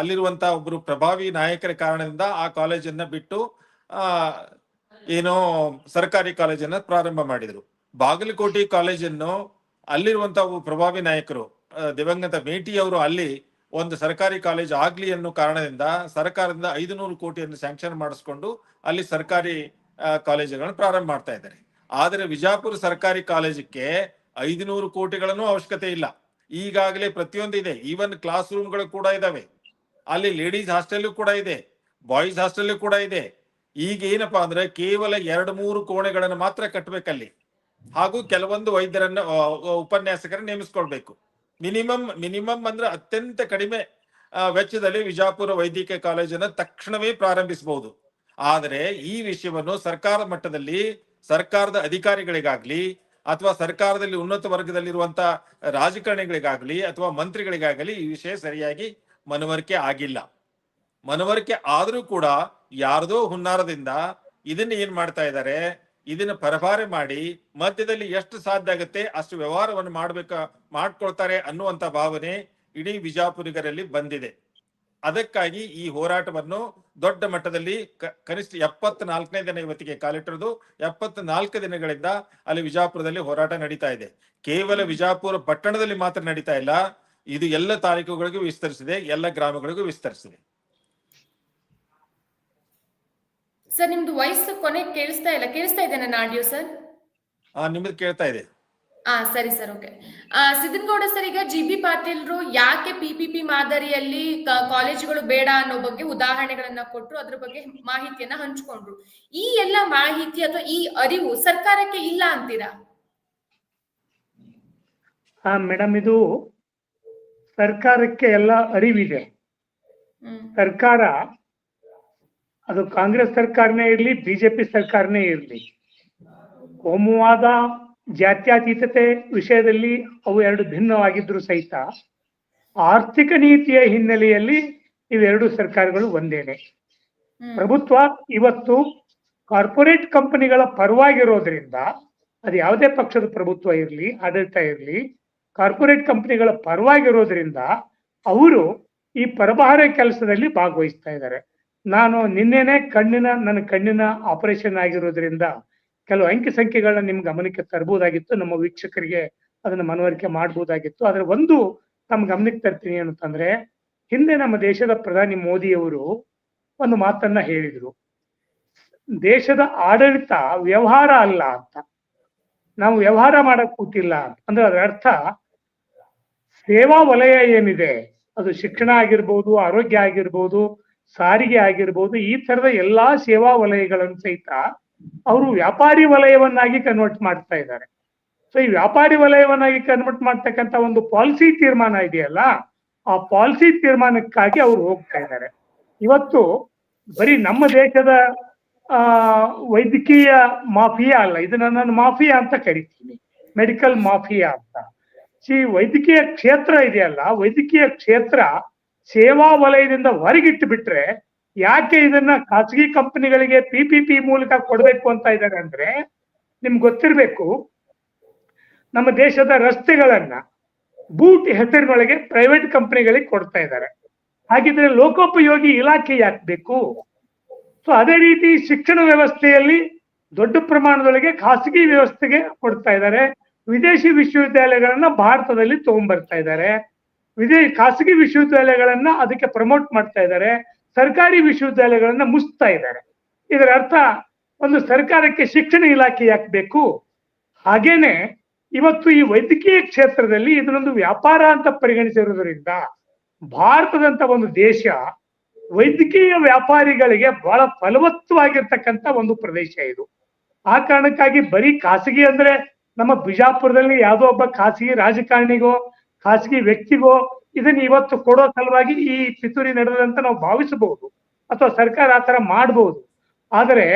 ಅಲ್ಲಿರುವಂತ ಒಬ್ರು ಪ್ರಭಾವಿ ನಾಯಕರ ಕಾರಣದಿಂದ ಆ ಕಾಲೇಜನ್ನ ಬಿಟ್ಟು ಏನೋ ಸರ್ಕಾರಿ ಕಾಲೇಜನ್ನ ಪ್ರಾರಂಭ ಮಾಡಿದ್ರು. ಬಾಗಲಕೋಟೆ ಕಾಲೇಜನ್ನು ಅಲ್ಲಿರುವಂತ ಪ್ರಭಾವಿ ನಾಯಕರು ದಿವಂಗತ ಮೇಟಿ ಅವರು ಅಲ್ಲಿ ಒಂದು ಸರ್ಕಾರಿ ಕಾಲೇಜ್ ಆಗ್ಲಿ ಅನ್ನೋ ಕಾರಣದಿಂದ ಸರ್ಕಾರದಿಂದ 500 ಕೋಟಿಯನ್ನು ಸ್ಯಾಂಕ್ಷನ್ ಮಾಡಿಸ್ಕೊಂಡು ಅಲ್ಲಿ ಸರ್ಕಾರಿ ಕಾಲೇಜುಗಳನ್ನು ಪ್ರಾರಂಭ ಮಾಡ್ತಾ ಇದ್ದಾರೆ. ಆದರೆ ವಿಜಾಪುರ ಸರ್ಕಾರಿ ಕಾಲೇಜಕ್ಕೆ 500 ಕೋಟಿಗಳನ್ನು ಅವಶ್ಯಕತೆ ಇಲ್ಲ. ಈಗಾಗಲೇ ಪ್ರತಿಯೊಂದು ಇದೆ. ಈವನ್ ಕ್ಲಾಸ್ ರೂಮ್ಗಳು ಕೂಡ ಇದಾವೆ. ಅಲ್ಲಿ ಲೇಡೀಸ್ ಹಾಸ್ಟೆಲ್ ಕೂಡ ಇದೆ, ಬಾಯ್ಸ್ ಹಾಸ್ಟೆಲ್ ಕೂಡ ಇದೆ. ಈಗ ಏನಪ್ಪಾ ಅಂದ್ರೆ ಕೇವಲ 2-3 ಕೋಣೆಗಳನ್ನು ಮಾತ್ರ ಕಟ್ಟಬೇಕಲ್ಲಿ. ಹಾಗೂ ಕೆಲವೊಂದು ವೈದ್ಯರನ್ನ ಉಪನ್ಯಾಸಕರನ್ನ ನೇಮಿಸ್ಕೊಳ್ಬೇಕು. ಮಿನಿಮಮ್ ಅಂದ್ರೆ ಅತ್ಯಂತ ಕಡಿಮೆ ವೆಚ್ಚದಲ್ಲಿ ವಿಜಾಪುರ ವೈದ್ಯಕೀಯ ಕಾಲೇಜನ್ನು ತಕ್ಷಣವೇ ಪ್ರಾರಂಭಿಸಬಹುದು. ಆದರೆ ಈ ವಿಷಯವನ್ನು ಸರ್ಕಾರ ಮಟ್ಟದಲ್ಲಿ ಸರ್ಕಾರದ ಅಧಿಕಾರಿಗಳಿಗಾಗ್ಲಿ ಅಥವಾ ಸರ್ಕಾರದಲ್ಲಿ ಉನ್ನತ ವರ್ಗದಲ್ಲಿರುವಂತಹ ರಾಜಕಾರಣಿಗಳಿಗಾಗ್ಲಿ ಅಥವಾ ಮಂತ್ರಿಗಳಿಗಾಗಲಿ ಈ ವಿಷಯ ಸರಿಯಾಗಿ ಮನವರಿಕೆ ಆಗಿಲ್ಲ. ಮನವರಿಕೆ ಆದ್ರೂ ಕೂಡ ಯಾರದೋ ಹುನ್ನಾರದಿಂದ ಇದನ್ನ ಏನ್ ಮಾಡ್ತಾ ಇದ್ದಾರೆ, ಇದನ್ನ ಪರಭಾರೆ ಮಾಡಿ ಮಧ್ಯದಲ್ಲಿ ಎಷ್ಟು ಸಾಧ್ಯ ಆಗುತ್ತೆ ಅಷ್ಟು ವ್ಯವಹಾರವನ್ನು ಮಾಡ್ಕೊಳ್ತಾರೆ ಅನ್ನುವಂತ ಭಾವನೆ ಇಡೀ ವಿಜಾಪುರಿಗರಲ್ಲಿ ಬಂದಿದೆ. ಅದಕ್ಕಾಗಿ ಈ ಹೋರಾಟವನ್ನು ದೊಡ್ಡ ಮಟ್ಟದಲ್ಲಿ ಕನಿಷ್ಠ 74ನೇ ದಿನ ಇವತ್ತಿಗೆ ಕಾಲಿಟ್ಟಿರೋದು. 74 ದಿನಗಳಿಂದ ಅಲ್ಲಿ ವಿಜಾಪುರದಲ್ಲಿ ಹೋರಾಟ ನಡೀತಾ ಇದೆ. ಕೇವಲ ವಿಜಾಪುರ ಪಟ್ಟಣದಲ್ಲಿ ಮಾತ್ರ ನಡೀತಾ ಇಲ್ಲ, ಇದು ಎಲ್ಲ ತಾಲೂಕುಗಳಿಗೂ ವಿಸ್ತರಿಸಿದೆ, ಎಲ್ಲ ಗ್ರಾಮಗಳಿಗೂ ವಿಸ್ತರಿಸಿದೆ. ಸರ್, ನಿಮ್ದು ವಯಸ್ಸು ಕೊನೆ ಕೇಳಿಸ್ತಾ ಇದೆ ನನ್ನ ಆಡಿಯೋ ಸರ್? ನಿಮ್ದು ಕೇಳ್ತಾ ಇದೆ. ಸರಿ ಸರ್, ಓಕೆ. ಸಿದ್ದನಗೌಡ ಸರ್, ಈಗ GB ಪಾಟೀಲ್ರು ಯಾಕೆ PPP ಮಾದರಿಯಲ್ಲಿ ಕಾಲೇಜುಗಳು ಬೇಡ ಅನ್ನೋ ಬಗ್ಗೆ ಉದಾಹರಣೆಗಳನ್ನ ಕೊಟ್ಟರು, ಅದ್ರ ಬಗ್ಗೆ ಮಾಹಿತಿಯನ್ನ ಹಂಚ್ಕೊಂಡ್ರು. ಈ ಎಲ್ಲ ಮಾಹಿತಿ ಅಥವಾ ಈ ಅರಿವು ಸರ್ಕಾರಕ್ಕೆ ಇಲ್ಲ ಅಂತೀರಾ? ಮೇಡಮ್, ಇದು ಸರ್ಕಾರಕ್ಕೆ ಎಲ್ಲ ಅರಿವಿದೆ. ಸರ್ಕಾರ ಅದು ಕಾಂಗ್ರೆಸ್ ಸರ್ಕಾರನೇ ಇರ್ಲಿ, ಬಿಜೆಪಿ ಸರ್ಕಾರನೇ ಇರ್ಲಿ, ಕೋಮುವಾದ ಜಾತ್ಯತೀತತೆ ವಿಷಯದಲ್ಲಿ ಅವು ಎರಡು ಭಿನ್ನವಾಗಿದ್ರು ಸಹಿತ ಆರ್ಥಿಕ ನೀತಿಯ ಹಿನ್ನೆಲೆಯಲ್ಲಿ ಇವೆರಡು ಸರ್ಕಾರಗಳು ಒಂದೇನೆ. ಪ್ರಭುತ್ವ ಇವತ್ತು ಕಾರ್ಪೊರೇಟ್ ಕಂಪನಿಗಳ ಪರವಾಗಿರೋದ್ರಿಂದ, ಅದು ಯಾವುದೇ ಪಕ್ಷದ ಪ್ರಭುತ್ವ ಇರಲಿ, ಆಡಳಿತ ಇರಲಿ, ಕಾರ್ಪೊರೇಟ್ ಕಂಪನಿಗಳ ಪರವಾಗಿರೋದ್ರಿಂದ ಅವರು ಈ ಪರಭಾರೆ ಕೆಲಸದಲ್ಲಿ ಭಾಗವಹಿಸ್ತಾ ಇದ್ದಾರೆ. ನಾನು ನಿನ್ನೆನೆ ನನ್ನ ಕಣ್ಣಿನ ಆಪರೇಷನ್ ಆಗಿರೋದ್ರಿಂದ ಕೆಲವು ಅಂಕಿ ಸಂಖ್ಯೆಗಳನ್ನ ನಿಮ್ ಗಮನಕ್ಕೆ ತರಬಹುದಾಗಿತ್ತು, ನಮ್ಮ ವೀಕ್ಷಕರಿಗೆ ಅದನ್ನ ಮನವರಿಕೆ ಮಾಡಬಹುದಾಗಿತ್ತು. ಆದ್ರೆ ಒಂದು ತಮ್ಮ ಗಮನಕ್ಕೆ ತರ್ತೀನಿ ಅಂತಂದ್ರೆ, ಹಿಂದೆ ನಮ್ಮ ದೇಶದ ಪ್ರಧಾನಿ ಮೋದಿಯವರು ಒಂದು ಮಾತನ್ನ ಹೇಳಿದ್ರು, ದೇಶದ ಆಡಳಿತ ವ್ಯವಹಾರ ಅಲ್ಲ ಅಂತ. ನಾವು ವ್ಯವಹಾರ ಮಾಡಕ್ ಕೂತಿಲ್ಲ ಅಂದ್ರೆ ಅದರ ಅರ್ಥ ಸೇವಾ ವಲಯ ಏನಿದೆ, ಅದು ಶಿಕ್ಷಣ ಆಗಿರ್ಬೋದು, ಆರೋಗ್ಯ ಆಗಿರ್ಬೋದು, ಸಾರಿಗೆ ಆಗಿರ್ಬೋದು, ಈ ತರದ ಎಲ್ಲಾ ಸೇವಾ ವಲಯಗಳನ್ನು ಸಹಿತ ಅವರು ವ್ಯಾಪಾರಿ ವಲಯವನ್ನಾಗಿ ಕನ್ವರ್ಟ್ ಮಾಡ್ತಾ ಇದ್ದಾರೆ. ಸೊ ಈ ವ್ಯಾಪಾರಿ ವಲಯವನ್ನಾಗಿ ಕನ್ವರ್ಟ್ ಮಾಡ್ತಕ್ಕಂಥ ಒಂದು ಪಾಲಿಸಿ ತೀರ್ಮಾನ ಇದೆಯಲ್ಲ, ಆ ಪಾಲಿಸಿ ತೀರ್ಮಾನಕ್ಕಾಗಿ ಅವ್ರು ಹೋಗ್ತಾ ಇದ್ದಾರೆ. ಇವತ್ತು ಬರೀ ನಮ್ಮ ದೇಶದ ವೈದ್ಯಕೀಯ ಮಾಫಿಯಾ ಅಲ್ಲ, ಇದನ್ನ ನಾನು ಮಾಫಿಯಾ ಅಂತ ಕರಿತೀನಿ, ಮೆಡಿಕಲ್ ಮಾಫಿಯಾ ಅಂತ. ಈ ವೈದ್ಯಕೀಯ ಕ್ಷೇತ್ರ ಇದೆಯಲ್ಲ, ವೈದ್ಯಕೀಯ ಕ್ಷೇತ್ರ ಸೇವಾ ವಲಯದಿಂದ ಹೊರಗಿಟ್ಟು ಬಿಟ್ರೆ ಯಾಕೆ ಇದನ್ನ ಖಾಸಗಿ ಕಂಪನಿಗಳಿಗೆ PPP ಮೂಲಕ ಕೊಡ್ಬೇಕು ಅಂತ ಇದ್ದಾರೆ ಅಂದ್ರೆ, ನಿಮ್ಗೆ ಗೊತ್ತಿರ್ಬೇಕು, ನಮ್ಮ ದೇಶದ ರಸ್ತೆಗಳನ್ನ ಬೂಟ್ ಹೆಸರಿನೊಳಗೆ ಪ್ರೈವೇಟ್ ಕಂಪನಿಗಳಿಗೆ ಕೊಡ್ತಾ ಇದ್ದಾರೆ. ಹಾಗಿದ್ರೆ ಲೋಕೋಪಯೋಗಿ ಇಲಾಖೆ ಯಾಕೆ ಬೇಕು? ಸೊ ಅದೇ ರೀತಿ ಶಿಕ್ಷಣ ವ್ಯವಸ್ಥೆಯಲ್ಲಿ ದೊಡ್ಡ ಪ್ರಮಾಣದೊಳಗೆ ಖಾಸಗಿ ವ್ಯವಸ್ಥೆಗೆ ಕೊಡ್ತಾ ಇದ್ದಾರೆ. ವಿದೇಶಿ ವಿಶ್ವವಿದ್ಯಾಲಯಗಳನ್ನ ಭಾರತದಲ್ಲಿ ತಗೊಂಡ್ಬರ್ತಾ ಇದ್ದಾರೆ, ಖಾಸಗಿ ವಿಶ್ವವಿದ್ಯಾಲಯಗಳನ್ನ ಅದಕ್ಕೆ ಪ್ರಮೋಟ್ ಮಾಡ್ತಾ ಇದ್ದಾರೆ, ಸರ್ಕಾರಿ ವಿಶ್ವವಿದ್ಯಾಲಯಗಳನ್ನ ಮುಚ್ತಾ ಇದ್ದಾರೆ. ಇದರ ಅರ್ಥ ಒಂದು ಸರ್ಕಾರಕ್ಕೆ ಶಿಕ್ಷಣ ಇಲಾಖೆ ಯಾಕೆ ಬೇಕು? ಹಾಗೇನೆ ಇವತ್ತು ಈ ವೈದ್ಯಕೀಯ ಕ್ಷೇತ್ರದಲ್ಲಿ ಇದನ್ನೊಂದು ವ್ಯಾಪಾರ ಅಂತ ಪರಿಗಣಿಸಿರುವುದರಿಂದ ಭಾರತದಂತ ಒಂದು ದೇಶ ವೈದ್ಯಕೀಯ ವ್ಯಾಪಾರಿಗಳಿಗೆ ಬಹಳ ಫಲವತ್ತವಾಗಿರ್ತಕ್ಕಂಥ ಒಂದು ಪ್ರದೇಶ ಇದು. ಆ ಕಾರಣಕ್ಕಾಗಿ ಬರೀ ಖಾಸಗಿ ಅಂದ್ರೆ ನಮ್ಮ ಬಿಜಾಪುರದಲ್ಲಿ ಯಾವುದೋ ಒಬ್ಬ ಖಾಸಗಿ ರಾಜಕಾರಣಿಗೋ ಖಾಸಗಿ ವ್ಯಕ್ತಿಗೋ ಇದನ್ನ ಇವತ್ತು ಕೊಡೋ ಸಲುವಾಗಿ ಈ ಪಿತೂರಿ ನಡೆದಂತ ನಾವು ಭಾವಿಸಬಹುದು, ಅಥವಾ ಸರ್ಕಾರ ಆತರ ಮಾಡಬಹುದು. ಆದರೆ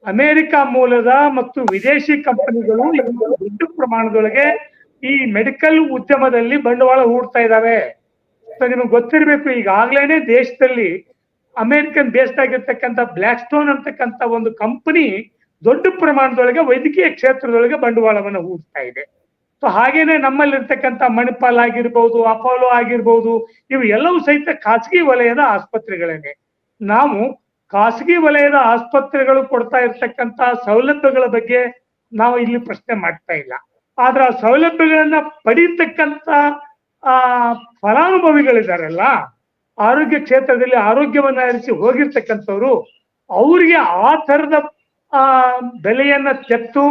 ಅಮೆರಿಕ ಮೂಲದ ಮತ್ತು ವಿದೇಶಿ ಕಂಪನಿಗಳು ದೊಡ್ಡ ಪ್ರಮಾಣದೊಳಗೆ ಈ ಮೆಡಿಕಲ್ ಉದ್ಯಮದಲ್ಲಿ ಬಂಡವಾಳ ಹೂಡ್ತಾ ಇದ್ದಾವೆ. ನಿಮಗೆ ಗೊತ್ತಿರಬೇಕು, ಈಗಾಗ್ಲೇನೆ ದೇಶದಲ್ಲಿ ಅಮೆರಿಕನ್ ಬೇಸ್ಡ್ ಆಗಿರ್ತಕ್ಕಂಥ ಬ್ಲ್ಯಾಕ್ ಸ್ಟೋನ್ ಅಂತಕ್ಕಂಥ ಒಂದು ಕಂಪನಿ ದೊಡ್ಡ ಪ್ರಮಾಣದೊಳಗೆ ವೈದ್ಯಕೀಯ ಕ್ಷೇತ್ರದೊಳಗೆ ಬಂಡವಾಳವನ್ನು ಹೂಡ್ತಾ ಇದೆ. ಸೊ ಹಾಗೇನೆ ನಮ್ಮಲ್ಲಿರ್ತಕ್ಕಂಥ ಮಣಿಪಾಲ್ ಆಗಿರ್ಬೋದು, ಅಪೋಲೋ ಆಗಿರ್ಬೋದು, ಇವು ಎಲ್ಲವೂ ಸಹಿತ ಖಾಸಗಿ ವಲಯದ ಆಸ್ಪತ್ರೆಗಳೇನೆ. ನಾವು ಖಾಸಗಿ ವಲಯದ ಆಸ್ಪತ್ರೆಗಳು ಕೊಡ್ತಾ ಇರ್ತಕ್ಕಂಥ ಸೌಲಭ್ಯಗಳ ಬಗ್ಗೆ ನಾವು ಇಲ್ಲಿ ಪ್ರಶ್ನೆ ಮಾಡ್ತಾ ಇಲ್ಲ. ಆದ್ರೆ ಆ ಸೌಲಭ್ಯಗಳನ್ನ ಪಡೀತಕ್ಕಂಥ ಆ ಫಲಾನುಭವಿಗಳಿದಾರಲ್ಲ, ಆರೋಗ್ಯ ಕ್ಷೇತ್ರದಲ್ಲಿ ಆರೋಗ್ಯವನ್ನ ಅರಿಸಿ ಹೋಗಿರ್ತಕ್ಕಂಥವ್ರು, ಅವರಿಗೆ ಆ ತರದ ಬೆಲೆಯನ್ನ ತೆತ್ತು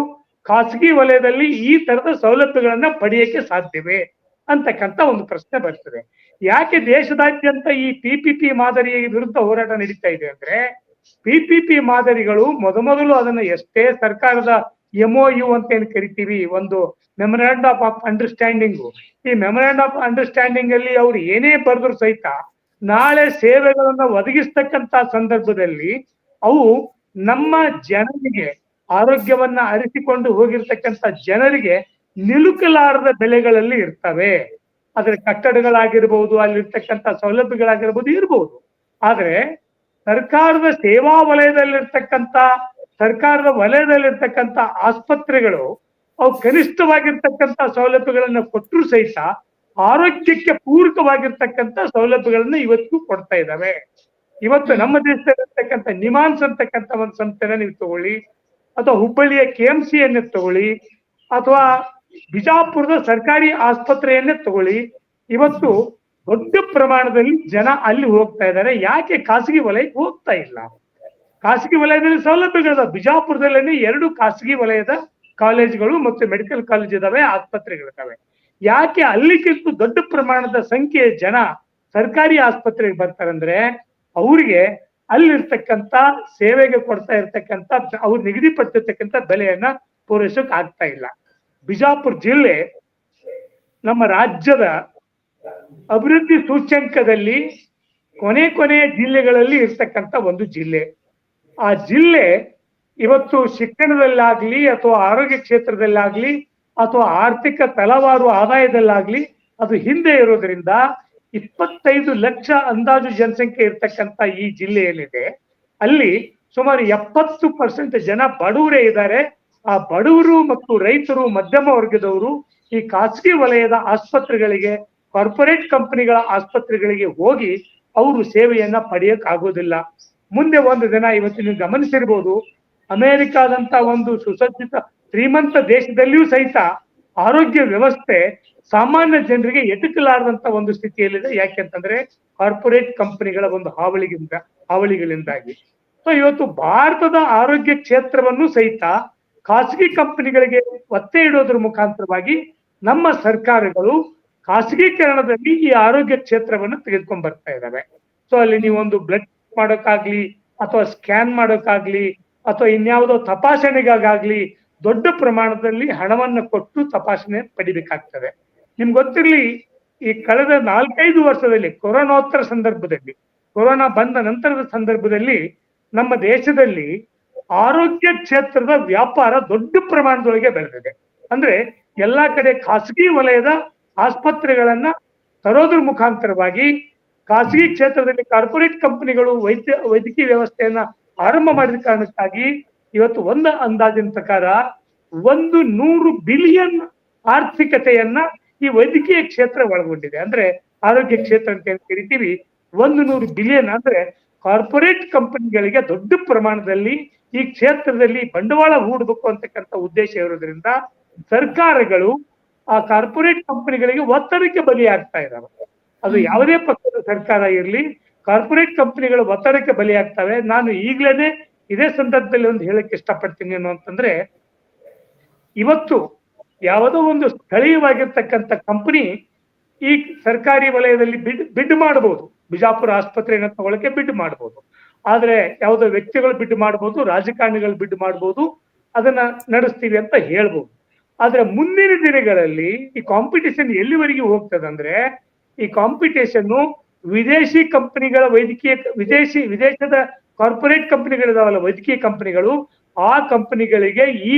ಖಾಸಗಿ ವಲಯದಲ್ಲಿ ಈ ತರದ ಸೌಲಭ್ಯಗಳನ್ನ ಪಡೆಯಕ್ಕೆ ಸಾಧ್ಯವೇ ಅಂತಕ್ಕಂಥ ಒಂದು ಪ್ರಶ್ನೆ ಬರ್ತದೆ. ಯಾಕೆ ದೇಶದಾದ್ಯಂತ ಈ PPP ಮಾದರಿಯ ವಿರುದ್ಧ ಹೋರಾಟ ನಡೀತಾ ಇದೆ ಅಂದ್ರೆ, PPP ಮಾದರಿಗಳು ಮೊದಲು ಅದನ್ನ ಎಷ್ಟೇ ಸರ್ಕಾರದ MOU ಅಂತ ಏನ್ ಕರಿತೀವಿ, ಒಂದು ಮೆಮೊರಾಂಡಮ್ ಆಫ್ ಅಂಡರ್ಸ್ಟ್ಯಾಂಡಿಂಗ್, ಈ ಮೆಮೊರಾಂಡಮ್ ಆಫ್ ಅಂಡರ್ಸ್ಟ್ಯಾಂಡಿಂಗ್ ಅಲ್ಲಿ ಅವ್ರು ಏನೇ ಬರೆದ್ರು ಸಹಿತ ನಾಳೆ ಸೇವೆಗಳನ್ನ ಒದಗಿಸ್ತಕ್ಕಂತ ಸಂದರ್ಭದಲ್ಲಿ ಅವು ನಮ್ಮ ಜನರಿಗೆ, ಆರೋಗ್ಯವನ್ನ ಅರಿಸಿಕೊಂಡು ಹೋಗಿರ್ತಕ್ಕಂಥ ಜನರಿಗೆ ನಿಲುಕಲಾರದ ಬೆಲೆಗಳಲ್ಲಿ ಇರ್ತವೆ. ಅದ್ರ ಕಟ್ಟಡಗಳಾಗಿರ್ಬಹುದು, ಅಲ್ಲಿರ್ತಕ್ಕಂಥ ಸೌಲಭ್ಯಗಳಾಗಿರ್ಬೋದು ಇರ್ಬೋದು. ಆದ್ರೆ ಸರ್ಕಾರದ ಸೇವಾ ವಲಯದಲ್ಲಿರ್ತಕ್ಕಂಥ ಆಸ್ಪತ್ರೆಗಳು ಅವು ಕನಿಷ್ಠವಾಗಿರ್ತಕ್ಕಂಥ ಸೌಲಭ್ಯಗಳನ್ನ ಕೊಟ್ಟರು ಸಹಿತ ಆರೋಗ್ಯಕ್ಕೆ ಪೂರಕವಾಗಿರ್ತಕ್ಕಂಥ ಸೌಲಭ್ಯಗಳನ್ನ ಇವತ್ತು ಕೊಡ್ತಾ ಇದ್ದಾವೆ. ಇವತ್ತು ನಮ್ಮ ದೇಶದಲ್ಲಿರ್ತಕ್ಕಂಥ ನಿಮಾನ್ಸ್ ಅಂತಕ್ಕಂಥ ಒಂದು ಸಂಸ್ಥೆನ ನೀವು ತಗೊಳ್ಳಿ, ಅಥವಾ ಹುಬ್ಬಳ್ಳಿಯ KMC ಯನ್ನೇ ತಗೊಳ್ಳಿ, ಅಥವಾ ಬಿಜಾಪುರದ ಸರ್ಕಾರಿ ಆಸ್ಪತ್ರೆಯನ್ನೇ ತಗೊಳ್ಳಿ, ಇವತ್ತು ದೊಡ್ಡ ಪ್ರಮಾಣದಲ್ಲಿ ಜನ ಅಲ್ಲಿ ಹೋಗ್ತಾ ಇದ್ದಾರೆ. ಯಾಕೆ ಖಾಸಗಿ ವಲಯಕ್ಕೆ ಹೋಗ್ತಾ ಇಲ್ಲ? ಖಾಸಗಿ ವಲಯದಲ್ಲಿ ಸೌಲಭ್ಯಗಳಿದಾವೆ. ಬಿಜಾಪುರದಲ್ಲೇನೆ 2 ಖಾಸಗಿ ವಲಯದ ಕಾಲೇಜುಗಳು ಮತ್ತು ಮೆಡಿಕಲ್ ಕಾಲೇಜ್ ಇದಾವೆ, ಆಸ್ಪತ್ರೆಗಳಿದಾವೆ. ಯಾಕೆ ಅಲ್ಲಿಗಿಂತ ದೊಡ್ಡ ಪ್ರಮಾಣದ ಸಂಖ್ಯೆಯ ಜನ ಸರ್ಕಾರಿ ಆಸ್ಪತ್ರೆಗೆ ಬರ್ತಾರಂದ್ರೆ, ಅವ್ರಿಗೆ ಅಲ್ಲಿರ್ತಕ್ಕಂಥ ಸೇವೆಗೆ ಕೊಡ್ತಾ ಇರ್ತಕ್ಕಂಥ ಅವ್ರು ನಿಗದಿಪಟ್ಟಿರ್ತಕ್ಕಂಥ ಬೆಲೆಯನ್ನ ಪೂರೈಸೋಕ್ ಆಗ್ತಾ ಇಲ್ಲ. ಬಿಜಾಪುರ ಜಿಲ್ಲೆ ನಮ್ಮ ರಾಜ್ಯದ ಅಭಿವೃದ್ಧಿ ಸೂಚ್ಯಂಕದಲ್ಲಿ ಕೊನೆಯ ಜಿಲ್ಲೆಗಳಲ್ಲಿ ಇರ್ತಕ್ಕಂಥ ಒಂದು ಜಿಲ್ಲೆ. ಆ ಜಿಲ್ಲೆ ಇವತ್ತು ಶಿಕ್ಷಣದಲ್ಲಾಗ್ಲಿ, ಅಥವಾ ಆರೋಗ್ಯ ಕ್ಷೇತ್ರದಲ್ಲಾಗ್ಲಿ, ಅಥವಾ ಆರ್ಥಿಕ ತಲವಾರು ಆದಾಯದಲ್ಲಾಗ್ಲಿ ಅದು ಹಿಂದೆ ಇರೋದ್ರಿಂದ 25 ಲಕ್ಷ ಅಂದಾಜು ಜನಸಂಖ್ಯೆ ಇರ್ತಕ್ಕಂಥ ಈ ಜಿಲ್ಲೆ ಏನಿದೆ, ಅಲ್ಲಿ ಸುಮಾರು 70% ಜನ ಬಡವರೇ ಇದ್ದಾರೆ. ಆ ಬಡವರು ಮತ್ತು ರೈತರು, ಮಧ್ಯಮ ವರ್ಗದವರು ಈ ಖಾಸಗಿ ವಲಯದ ಆಸ್ಪತ್ರೆಗಳಿಗೆ, ಕಾರ್ಪೊರೇಟ್ ಕಂಪನಿಗಳ ಆಸ್ಪತ್ರೆಗಳಿಗೆ ಹೋಗಿ ಅವರು ಸೇವೆಯನ್ನ ಪಡೆಯಕ್ ಆಗೋದಿಲ್ಲ. ಮುಂದೆ ಒಂದು ದಿನ, ಇವತ್ತು ನೀವು ಗಮನಿಸಿರ್ಬೋದು, ಅಮೆರಿಕಾದಂತ ಒಂದು ಸುಸಜ್ಜಿತ ಶ್ರೀಮಂತ ದೇಶದಲ್ಲಿಯೂ ಸಹಿತ ಆರೋಗ್ಯ ವ್ಯವಸ್ಥೆ ಸಾಮಾನ್ಯ ಜನರಿಗೆ ಎಟಕಲಾರದಂತ ಒಂದು ಸ್ಥಿತಿಯಲ್ಲಿದೆ. ಯಾಕೆಂತಂದ್ರೆ ಕಾರ್ಪೊರೇಟ್ ಕಂಪನಿಗಳ ಒಂದು ಹಾವಳಿಗಳಿಂದಾಗಿ. ಸೊ ಇವತ್ತು ಭಾರತದ ಆರೋಗ್ಯ ಕ್ಷೇತ್ರವನ್ನು ಸಹಿತ ಖಾಸಗಿ ಕಂಪನಿಗಳಿಗೆ ಒತ್ತೆ ಇಡೋದ್ರ ಮುಖಾಂತರವಾಗಿ ನಮ್ಮ ಸರ್ಕಾರಗಳು ಖಾಸಗೀಕರಣದಲ್ಲಿ ಈ ಆರೋಗ್ಯ ಕ್ಷೇತ್ರವನ್ನು ತೆಗೆದುಕೊಂಡ್ ಬರ್ತಾ ಇದ್ದಾವೆ. ಸೊ ಅಲ್ಲಿ ನೀವು ಒಂದು ಬ್ಲಡ್ ಮಾಡೋಕ್ಕಾಗ್ಲಿ, ಅಥವಾ ಸ್ಕ್ಯಾನ್ ಮಾಡೋಕ್ಕಾಗ್ಲಿ, ಅಥವಾ ಇನ್ಯಾವುದೋ ತಪಾಸಣೆಗಾಗ್ಲಿ ದೊಡ್ಡ ಪ್ರಮಾಣದಲ್ಲಿ ಹಣವನ್ನು ಕೊಟ್ಟು ತಪಾಸಣೆ ಪಡಿಬೇಕಾಗ್ತದೆ. ನಿಮ್ಗೆ ಗೊತ್ತಿರ್ಲಿ, ಈ ಕಳೆದ 4-5 ವರ್ಷದಲ್ಲಿ ಕೊರೋನೋತ್ತರ ಸಂದರ್ಭದಲ್ಲಿ, ಕೊರೋನಾ ಬಂದ ನಂತರದ ಸಂದರ್ಭದಲ್ಲಿ ನಮ್ಮ ದೇಶದಲ್ಲಿ ಆರೋಗ್ಯ ಕ್ಷೇತ್ರದ ವ್ಯಾಪಾರ ದೊಡ್ಡ ಪ್ರಮಾಣದೊಳಗೆ ಬೆಳೆದಿದೆ. ಅಂದ್ರೆ ಎಲ್ಲಾ ಕಡೆ ಖಾಸಗಿ ವಲಯದ ಆಸ್ಪತ್ರೆಗಳನ್ನ ತರೋದ್ರ ಮುಖಾಂತರವಾಗಿ ಖಾಸಗಿ ಕ್ಷೇತ್ರದಲ್ಲಿ ಕಾರ್ಪೊರೇಟ್ ಕಂಪನಿಗಳು ವೈದ್ಯಕೀಯ ವ್ಯವಸ್ಥೆಯನ್ನ ಆರಂಭ ಮಾಡಿದ ಕಾರಣಕ್ಕಾಗಿ ಇವತ್ತು ಒಂದು ಅಂದಾಜಿನ ಪ್ರಕಾರ 100 ಬಿಲಿಯನ್ ಆರ್ಥಿಕತೆಯನ್ನ ಈ ವೈದ್ಯಕೀಯ ಕ್ಷೇತ್ರ ಒಳಗೊಂಡಿದೆ. ಅಂದ್ರೆ ಆರೋಗ್ಯ ಕ್ಷೇತ್ರ ಅಂತ ಏನ್ ಕರಿತೀವಿ, 100 ಬಿಲಿಯನ್ ಅಂದ್ರೆ ಕಾರ್ಪೊರೇಟ್ ಕಂಪನಿಗಳಿಗೆ ದೊಡ್ಡ ಪ್ರಮಾಣದಲ್ಲಿ ಈ ಕ್ಷೇತ್ರದಲ್ಲಿ ಬಂಡವಾಳ ಹೂಡಬೇಕು ಅಂತಕ್ಕಂಥ ಉದ್ದೇಶ ಇರೋದ್ರಿಂದ ಸರ್ಕಾರಗಳು ಆ ಕಾರ್ಪೊರೇಟ್ ಕಂಪನಿಗಳಿಗೆ ಒತ್ತಡಕ್ಕೆ ಬಲಿಯಾಗ್ತಾ ಇದ್ದಾವೆ. ಅದು ಯಾವುದೇ ಪಕ್ಷದ ಸರ್ಕಾರ ಇರಲಿ, ಕಾರ್ಪೊರೇಟ್ ಕಂಪನಿಗಳು ಒತ್ತಡಕ್ಕೆ ಬಲಿಯಾಗ್ತವೆ. ನಾನು ಈಗ್ಲೇನೆ ಇದೇ ಸಂದರ್ಭದಲ್ಲಿ ಒಂದು ಹೇಳಕ್ ಇಷ್ಟಪಡ್ತೀನಿ ಏನು ಅಂತಂದ್ರೆ, ಇವತ್ತು ಯಾವುದೋ ಒಂದು ಸ್ಥಳೀಯವಾಗಿರ್ತಕ್ಕಂಥ ಕಂಪನಿ ಈ ಸರ್ಕಾರಿ ವಲಯದಲ್ಲಿ ಬಿಡ್ ಮಾಡಬಹುದು. ಬಿಜಾಪುರ ಆಸ್ಪತ್ರೆಯನ್ನು ತಗೊಳಕ್ಕೆ ಬಿಡ್ ಮಾಡಬಹುದು. ಆದ್ರೆ ಯಾವುದೋ ವ್ಯಕ್ತಿಗಳು ಬಿಡ್ ಮಾಡಬಹುದು, ರಾಜಕಾರಣಿಗಳು ಬಿಡ್ ಮಾಡಬಹುದು, ಅದನ್ನ ನಡೆಸ್ತೀವಿ ಅಂತ ಹೇಳ್ಬೋದು. ಆದ್ರೆ ಮುಂದಿನ ದಿನಗಳಲ್ಲಿ ಈ ಕಾಂಪಿಟೇಷನ್ ಎಲ್ಲಿವರೆಗೆ ಹೋಗ್ತದಂದ್ರೆ, ಈ ಕಾಂಪಿಟೇಷನ್ ವಿದೇಶಿ ಕಂಪನಿಗಳ ವಿದೇಶದ ಕಾರ್ಪೊರೇಟ್ ಕಂಪನಿಗಳಿದಾವಲ್ಲ, ವೈದ್ಯಕೀಯ ಕಂಪನಿಗಳು, ಆ ಕಂಪನಿಗಳಿಗೆ ಈ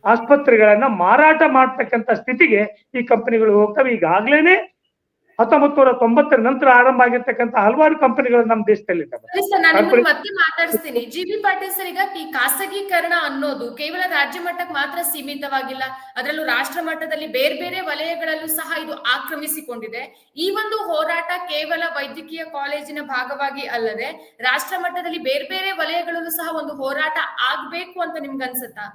ಆಸ್ಪತ್ರೆಗಳನ್ನ ಮಾರಾಟ ಮಾಡ್ತಕ್ಕಂಥ ಸ್ಥಿತಿಗೆ ಈ ಕಂಪನಿಗಳು ಹೋಗ್ತವೆ. ಈಗಾಗ್ಲೇನೆ 1990 ನಂತರ ಆರಂಭ ಆಗಿರ್ತಕ್ಕಂಥ ಹಲವಾರು ಕಂಪನಿಗಳು ನಮ್ಮ ದೇಶದಲ್ಲಿದ್ದಾವೆ. ಮತ್ತೆ ಮಾತಾಡಿಸ್ತೀನಿ. GB ಪಾಟೀಲ್ ಸರ್, ಈಗ ಈ ಖಾಸಗೀಕರಣ ಅನ್ನೋದು ಕೇವಲ ರಾಜ್ಯ ಮಟ್ಟಕ್ಕೆ ಮಾತ್ರ ಸೀಮಿತವಾಗಿಲ್ಲ, ಅದರಲ್ಲೂ ರಾಷ್ಟ್ರ ಮಟ್ಟದಲ್ಲಿ ಬೇರೆ ಬೇರೆ ವಲಯಗಳಲ್ಲೂ ಸಹ ಇದು ಆಕ್ರಮಿಸಿಕೊಂಡಿದೆ. ಈ ಒಂದು ಹೋರಾಟ ಕೇವಲ ವೈದ್ಯಕೀಯ ಕಾಲೇಜಿನ ಭಾಗವಾಗಿ ಅಲ್ಲದೆ ರಾಷ್ಟ್ರ ಮಟ್ಟದಲ್ಲಿ ಬೇರೆ ಬೇರೆ ವಲಯಗಳಲ್ಲೂ ಸಹ ಒಂದು ಹೋರಾಟ ಆಗ್ಬೇಕು ಅಂತ ನಿಮ್ಗೆ ಅನ್ಸುತ್ತಾ?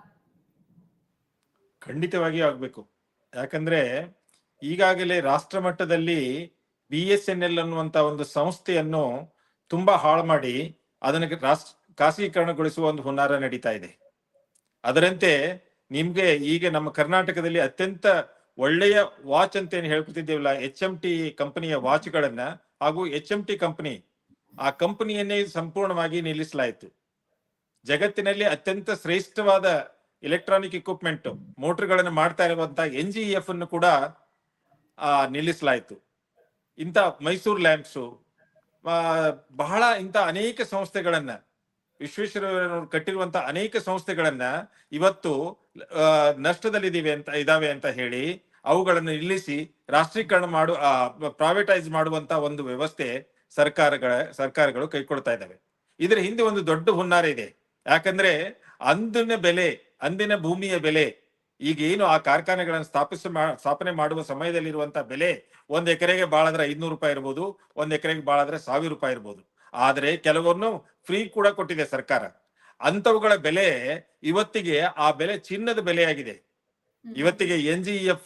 ಖಂಡಿತವಾಗಿ ಆಗ್ಬೇಕು. ಯಾಕಂದ್ರೆ ಈಗಾಗಲೇ ರಾಷ್ಟ್ರ ಮಟ್ಟದಲ್ಲಿ BSNL ಅನ್ನುವಂತ ಒಂದು ಸಂಸ್ಥೆಯನ್ನು ತುಂಬಾ ಹಾಳು ಮಾಡಿ ಅದನ್ನು ಖಾಸಗೀಕರಣಗೊಳಿಸುವ ಒಂದು ಹುನ್ನಾರ ನಡೀತಾ ಇದೆ. ಅದರಂತೆ ನಿಮ್ಗೆ ಈಗ ನಮ್ಮ ಕರ್ನಾಟಕದಲ್ಲಿ ಅತ್ಯಂತ ಒಳ್ಳೆಯ ವಾಚ್ ಅಂತ ಏನು ಹೇಳ್ಕೊತಿದ್ದೇವಲ್ಲ, HMT ಕಂಪನಿಯ ವಾಚ್ಗಳನ್ನ ಹಾಗೂ HMT ಕಂಪನಿ, ಆ ಕಂಪನಿಯನ್ನೇ ಸಂಪೂರ್ಣವಾಗಿ ನಿಲ್ಲಿಸಲಾಯಿತು. ಜಗತ್ತಿನಲ್ಲಿ ಅತ್ಯಂತ ಶ್ರೇಷ್ಠವಾದ ಎಲೆಕ್ಟ್ರಾನಿಕ್ ಇಕ್ವಿಪ್ಮೆಂಟ್ ಮೋಟರ್ಗಳನ್ನು ಮಾಡ್ತಾ ಇರುವಂತಹ NGEF ಅನ್ನು ಕೂಡ ನಿಲ್ಲಿಸಲಾಯಿತು. ಇಂಥ ಮೈಸೂರು ಲ್ಯಾಂಪ್ಸು, ಬಹಳ ಇಂಥ ಅನೇಕ ಸಂಸ್ಥೆಗಳನ್ನ, ವಿಶ್ವೇಶ್ವರಯ್ಯನವರು ಕಟ್ಟಿರುವಂತಹ ಅನೇಕ ಸಂಸ್ಥೆಗಳನ್ನ ಇವತ್ತು ಇದಾವೆ ಅಂತ ಹೇಳಿ ಅವುಗಳನ್ನು ನಿಲ್ಲಿಸಿ ರಾಷ್ಟ್ರೀಕರಣ ಪ್ರೈವೇಟೈಸ್ ಮಾಡುವಂತ ಒಂದು ವ್ಯವಸ್ಥೆ ಸರ್ಕಾರಗಳು ಕೈಕೊಳ್ತಾ ಇದ್ದಾವೆ. ಇದರ ಹಿಂದೆ ಒಂದು ದೊಡ್ಡ ಹುನ್ನಾರ ಇದೆ. ಯಾಕಂದ್ರೆ ಅಂದಿನ ಭೂಮಿಯ ಬೆಲೆ, ಈಗ ಏನು ಆ ಕಾರ್ಖಾನೆಗಳನ್ನು ಸ್ಥಾಪನೆ ಮಾಡುವ ಸಮಯದಲ್ಲಿರುವಂತಹ ಬೆಲೆ, 1 ಎಕರೆಗೆ ಬಾಳಾದ್ರೆ 500 ರೂಪಾಯಿ ಇರ್ಬೋದು, 1 ಎಕರೆಗೆ ಬಾಳಾದ್ರೆ 1000 ರೂಪಾಯಿ ಇರ್ಬೋದು. ಆದ್ರೆ ಕೆಲವನ್ನು ಫ್ರೀ ಕೂಡ ಕೊಟ್ಟಿದೆ ಸರ್ಕಾರ. ಅಂತವುಗಳ ಬೆಲೆ ಇವತ್ತಿಗೆ ಆ ಬೆಲೆ ಚಿನ್ನದ ಬೆಲೆಯಾಗಿದೆ. ಇವತ್ತಿಗೆ NGEF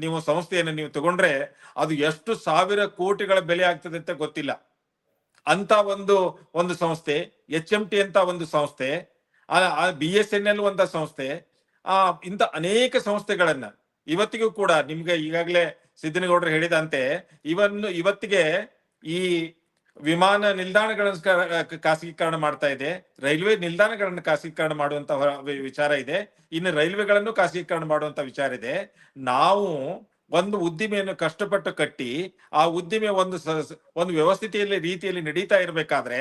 ನೀವು ಸಂಸ್ಥೆಯನ್ನು ನೀವು ತಗೊಂಡ್ರೆ ಅದು ಎಷ್ಟು ಸಾವಿರ ಕೋಟಿಗಳ ಬೆಲೆ ಆಗ್ತದೆ ಅಂತ ಗೊತ್ತಿಲ್ಲ. ಅಂತ ಒಂದು ಸಂಸ್ಥೆ, HMT ಅಂತ ಒಂದು ಸಂಸ್ಥೆ, BSNL ಅಂತ ಸಂಸ್ಥೆ, ಇಂಥ ಅನೇಕ ಸಂಸ್ಥೆಗಳನ್ನ ಇವತ್ತಿಗೂ ಕೂಡ ನಿಮ್ಗೆ ಈಗಾಗಲೇ ಸಿದ್ದನಗೌಡರು ಹೇಳಿದಂತೆ ಇವತ್ತಿಗೆ ಈ ವಿಮಾನ ನಿಲ್ದಾಣಗಳನ್ನು ಖಾಸಗೀಕರಣ ಮಾಡ್ತಾ ಇದೆ, ರೈಲ್ವೆ ನಿಲ್ದಾಣಗಳನ್ನು ಖಾಸಗೀಕರಣ ಮಾಡುವಂತ ವಿಚಾರ ಇದೆ, ಇನ್ನು ರೈಲ್ವೆಗಳನ್ನು ಖಾಸಗೀಕರಣ ಮಾಡುವಂತ ವಿಚಾರ ಇದೆ. ನಾವು ಒಂದು ಉದ್ದಿಮೆಯನ್ನು ಕಷ್ಟಪಟ್ಟು ಕಟ್ಟಿ ಆ ಉದ್ದಿಮೆ ಒಂದು ವ್ಯವಸ್ಥಿತಿಯಲ್ಲಿ ರೀತಿಯಲ್ಲಿ ನಡೀತಾ ಇರಬೇಕಾದ್ರೆ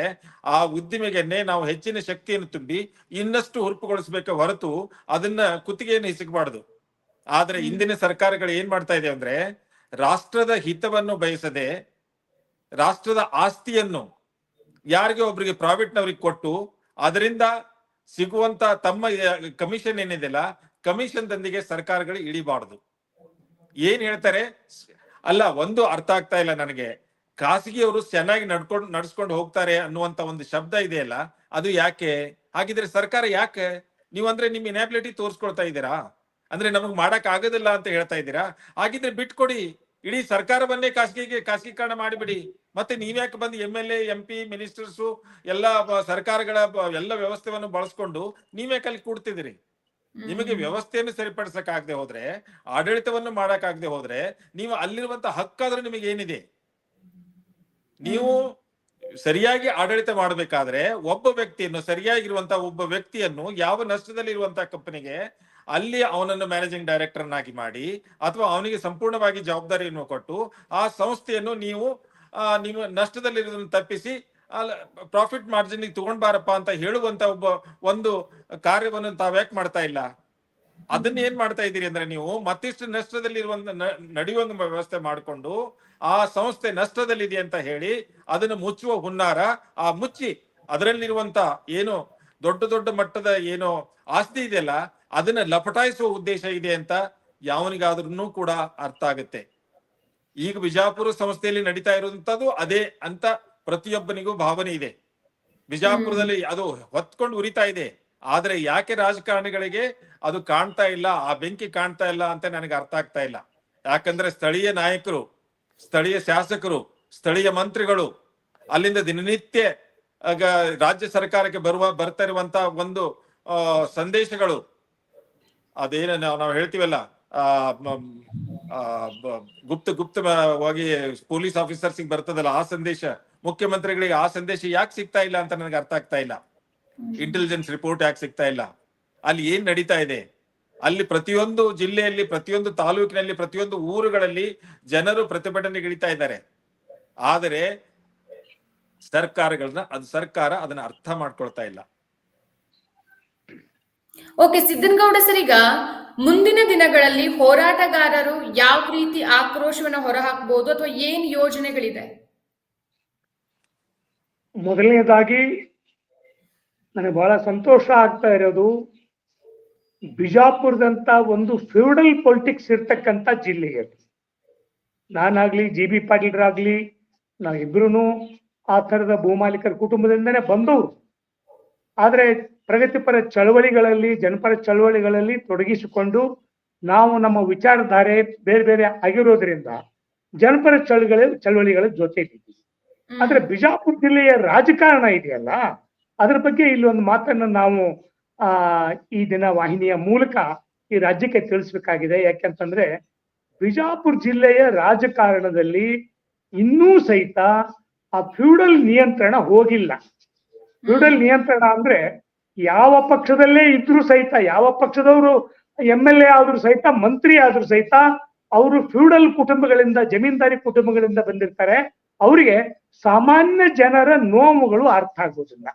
ಆ ಉದ್ದಿಮೆಗೆನ್ನೇ ನಾವು ಹೆಚ್ಚಿನ ಶಕ್ತಿಯನ್ನು ತುಂಬಿ ಇನ್ನಷ್ಟು ಹುರುಪುಗೊಳಿಸಬೇಕು ಹೊರತು ಅದನ್ನ ಕುತ್ತಿಗೆಯನ್ನು ಹಿಸಕಬಾರದು. ಆದ್ರೆ ಇಂದಿನ ಸರ್ಕಾರಗಳು ಏನ್ ಮಾಡ್ತಾ ಇದೆ ಅಂದ್ರೆ, ರಾಷ್ಟ್ರದ ಹಿತವನ್ನು ಬಯಸದೆ ರಾಷ್ಟ್ರದ ಆಸ್ತಿಯನ್ನು ಯಾರಿಗೆ ಒಬ್ಬರಿಗೆ ಪ್ರಾಫಿಟ್ನವ್ರಿಗೆ ಕೊಟ್ಟು ಅದರಿಂದ ಸಿಗುವಂತ ತಮ್ಮ ಕಮಿಷನ್ ಏನಿದೆಯಲ್ಲ, ಕಮಿಷನ್ ದಂದಿಗೆ ಸರ್ಕಾರಗಳು ಇಳಿಬಾರದು. ಏನ್ ಹೇಳ್ತಾರೆ ಅಲ್ಲ, ಒಂದು ಅರ್ಥ ಆಗ್ತಾ ಇಲ್ಲ ನನಗೆ. ಖಾಸಗಿಯವರು ಚೆನ್ನಾಗಿ ನಡ್ಸ್ಕೊಂಡು ಹೋಗ್ತಾರೆ ಅನ್ನುವಂತ ಒಂದು ಶಬ್ದ ಇದೆಯಲ್ಲ, ಅದು ಯಾಕೆ? ಹಾಗಿದ್ರೆ ಸರ್ಕಾರ ಯಾಕೆ? ನೀವಂದ್ರೆ ನಿಮ್ ಇನ್ಯಾಬಿಲಿಟಿ ತೋರಿಸ್ಕೊಳ್ತಾ ಇದ್ದೀರಾ, ಅಂದ್ರೆ ನಮಗ್ ಮಾಡಕ್ ಆಗೋದಿಲ್ಲ ಅಂತ ಹೇಳ್ತಾ ಇದ್ದೀರಾ. ಹಾಗಿದ್ರೆ ಬಿಟ್ಕೊಡಿ, ಇಡೀ ಸರ್ಕಾರವನ್ನೇ ಖಾಸಗೀಕರಣ ಮಾಡಿಬಿಡಿ. ಮತ್ತೆ ನೀವ್ಯಾಕೆ ಬಂದು MLA MP ಮಿನಿಸ್ಟರ್ಸು ಎಲ್ಲ ಸರ್ಕಾರಗಳ ಎಲ್ಲ ವ್ಯವಸ್ಥೆಯನ್ನು ಬಳಸ್ಕೊಂಡು ನೀವ್ಯಾಕೆ ಅಲ್ಲಿ ಕೂಡ್ತಿದ್ದೀರಿ? ನಿಮಗೆ ವ್ಯವಸ್ಥೆಯನ್ನು ಸರಿಪಡಿಸಕ್ ಆಗದೆ ಹೋದ್ರೆ, ಆಡಳಿತವನ್ನು ಮಾಡಕ್ ಆಗದೆ ಹೋದ್ರೆ, ನೀವು ಅಲ್ಲಿರುವಂತ ಹಕ್ಕಾದ್ರೂ ನಿಮಗೆ ಏನಿದೆ? ನೀವು ಸರಿಯಾಗಿ ಆಡಳಿತ ಮಾಡಬೇಕಾದ್ರೆ ಒಬ್ಬ ವ್ಯಕ್ತಿಯನ್ನು ಯಾವ ನಷ್ಟದಲ್ಲಿ ಇರುವಂತಹ ಕಂಪನಿಗೆ ಅಲ್ಲಿ ಅವನನ್ನು ಮ್ಯಾನೇಜಿಂಗ್ ಡೈರೆಕ್ಟರ್ ಅನ್ನಾಗಿ ಮಾಡಿ ಅಥವಾ ಅವನಿಗೆ ಸಂಪೂರ್ಣವಾಗಿ ಜವಾಬ್ದಾರಿಯನ್ನು ಕೊಟ್ಟು ಆ ಸಂಸ್ಥೆಯನ್ನು ನೀವು ನಷ್ಟದಲ್ಲಿರೋದನ್ನು ತಪ್ಪಿಸಿ ಪ್ರಾಫಿಟ್ ಮಾರ್ಜಿನ್ ತಗೊಂಡ್ಬಾರಪ್ಪ ಅಂತ ಹೇಳುವಂತ ಒಂದು ಕಾರ್ಯವನ್ನು ತಾವ್ಯಾಕೆ ಮಾಡ್ತಾ ಇಲ್ಲ? ಅದನ್ನ ಏನ್ ಮಾಡ್ತಾ ಇದ್ದೀರಿ ಅಂದ್ರೆ, ನೀವು ಮತ್ತಿಷ್ಟು ನಷ್ಟದಲ್ಲಿ ನಡೆಯುವಂತ ವ್ಯವಸ್ಥೆ ಮಾಡಿಕೊಂಡು ಆ ಸಂಸ್ಥೆ ನಷ್ಟದಲ್ಲಿದೆ ಅಂತ ಹೇಳಿ ಅದನ್ನು ಮುಚ್ಚುವ ಹುನ್ನಾರ, ಮುಚ್ಚಿ ಅದರಲ್ಲಿರುವಂತ ಏನು ದೊಡ್ಡ ಮಟ್ಟದ ಏನು ಆಸ್ತಿ ಇದೆಯಲ್ಲ ಅದನ್ನ ಲಪಟಾಯಿಸುವ ಉದ್ದೇಶ ಇದೆ ಅಂತ ಯಾವನಿಗಾದ್ರೂ ಕೂಡ ಅರ್ಥ ಆಗುತ್ತೆ. ಈಗ ಬಿಜಾಪುರ ಸಂಸ್ಥೆಯಲ್ಲಿ ನಡೀತಾ ಇರುವಂತದ್ದು ಅದೇ ಅಂತ ಪ್ರತಿಯೊಬ್ಬನಿಗೂ ಭಾವನೆ ಇದೆ. ಬಿಜಾಪುರದಲ್ಲಿ ಅದು ಹೊತ್ಕೊಂಡು ಉರಿತಾ ಇದೆ. ಆದ್ರೆ ಯಾಕೆ ರಾಜಕಾರಣಿಗಳಿಗೆ ಅದು ಕಾಣ್ತಾ ಇಲ್ಲ, ಆ ಬೆಂಕಿ ಕಾಣ್ತಾ ಇಲ್ಲ ಅಂತ ನನಗೆ ಅರ್ಥ ಆಗ್ತಾ ಇಲ್ಲ. ಯಾಕಂದ್ರೆ ಸ್ಥಳೀಯ ನಾಯಕರು, ಸ್ಥಳೀಯ ಶಾಸಕರು, ಸ್ಥಳೀಯ ಮಂತ್ರಿಗಳು ಅಲ್ಲಿಂದ ದಿನನಿತ್ಯ ರಾಜ್ಯ ಸರ್ಕಾರಕ್ಕೆ ಬರ್ತಾ ಇರುವಂತ ಒಂದು ಸಂದೇಶಗಳು, ಅದೇನ ನಾವು ಹೇಳ್ತೀವಲ್ಲ, ಗುಪ್ತವಾಗಿ ಪೊಲೀಸ್ ಆಫೀಸರ್ಸ್ ಬರ್ತದಲ್ಲ ಆ ಸಂದೇಶ, ಮುಖ್ಯಮಂತ್ರಿಗಳಿಗೆ ಆ ಸಂದೇಶ ಯಾಕೆ ಸಿಗ್ತಾ ಇಲ್ಲ ಅಂತ ನನಗೆ ಅರ್ಥ ಆಗ್ತಾ ಇಲ್ಲ. ಇಂಟೆಲಿಜೆನ್ಸ್ ರಿಪೋರ್ಟ್ ಯಾಕೆ ಸಿಗ್ತಾ ಇಲ್ಲ? ಅಲ್ಲಿ ಏನ್ ನಡೀತಾ ಇದೆ? ಅಲ್ಲಿ ಪ್ರತಿಯೊಂದು ಜಿಲ್ಲೆಯಲ್ಲಿ, ಪ್ರತಿಯೊಂದು ತಾಲೂಕಿನಲ್ಲಿ, ಪ್ರತಿಯೊಂದು ಊರುಗಳಲ್ಲಿ ಜನರು ಪ್ರತಿಭಟನೆಗೆ ಇಳಿತಾ ಇದ್ದಾರೆ. ಆದರೆ ಸರ್ಕಾರ ಅದನ್ನ ಅರ್ಥ ಮಾಡ್ಕೊಳ್ತಾ ಇಲ್ಲ. ಓಕೆ ಸಿದ್ದನಗೌಡ ಸರ್, ಈಗ ಮುಂದಿನ ದಿನಗಳಲ್ಲಿ ಹೋರಾಟಗಾರರು ಯಾವ ರೀತಿ ಆಕ್ರೋಶವನ್ನ ಹೊರಹಾಕಬಹುದು ಅಥವಾ ಏನ್ ಯೋಜನೆಗಳಿದೆ? ಮೊದಲನೇದಾಗಿ ನನಗೆ ಬಹಳ ಸಂತೋಷ ಆಗ್ತಾ ಇರೋದು, ಬಿಜಾಪುರದಂತ ಒಂದು ಫ್ಯೂಡಲ್ ಪೊಲಿಟಿಕ್ಸ್ ಇರ್ತಕ್ಕಂಥ ಜಿಲ್ಲೆಗೆ ನಾನಾಗ್ಲಿ GB ಪಾಟೀಲ್ರಾಗ್ಲಿ ನಾವಿಬ್ರು ಆ ಥರದ ಭೂಮಾಲೀಕರ ಕುಟುಂಬದಿಂದನೇ ಬಂದವರು. ಆದ್ರೆ ಪ್ರಗತಿಪರ ಚಳವಳಿಗಳಲ್ಲಿ, ಜನಪರ ಚಳವಳಿಗಳಲ್ಲಿ ತೊಡಗಿಸಿಕೊಂಡು ನಾವು ನಮ್ಮ ವಿಚಾರಧಾರೆ ಬೇರೆ ಬೇರೆ ಆಗಿರೋದ್ರಿಂದ ಜನಪರ ಚಳವಳಿಗಳ ಜೊತೆಗಿದ್ದೀವಿ. ಆದ್ರೆ ಬಿಜಾಪುರ ಜಿಲ್ಲೆಯ ರಾಜಕಾರಣ ಇದೆಯಲ್ಲ, ಅದ್ರ ಬಗ್ಗೆ ಇಲ್ಲಿ ಒಂದು ಮಾತನ್ನ ನಾವು ಈ ದಿನ ವಾಹಿನಿಯ ಮೂಲಕ ಈ ರಾಜ್ಯಕ್ಕೆ ತಿಳಿಸ್ಬೇಕಾಗಿದೆ. ಯಾಕೆಂತಂದ್ರೆ ಬಿಜಾಪುರ ಜಿಲ್ಲೆಯ ರಾಜಕಾರಣದಲ್ಲಿ ಇನ್ನೂ ಸಹಿತ ಆ ಫ್ಯೂಡಲ್ ನಿಯಂತ್ರಣ ಹೋಗಿಲ್ಲ. ಫ್ಯೂಡಲ್ ನಿಯಂತ್ರಣ ಅಂದ್ರೆ ಯಾವ ಪಕ್ಷದಲ್ಲೇ ಇದ್ರೂ ಸಹಿತ, ಯಾವ ಪಕ್ಷದವರು MLA ಆದ್ರೂ ಸಹಿತ, ಮಂತ್ರಿ ಆದ್ರೂ ಸಹಿತ, ಅವರು ಫ್ಯೂಡಲ್ ಕುಟುಂಬಗಳಿಂದ, ಜಮೀನ್ದಾರಿ ಕುಟುಂಬಗಳಿಂದ ಬಂದಿರ್ತಾರೆ. ಅವರಿಗೆ ಸಾಮಾನ್ಯ ಜನರ ನೋವುಗಳು ಅರ್ಥ ಆಗೋದಿಲ್ಲ.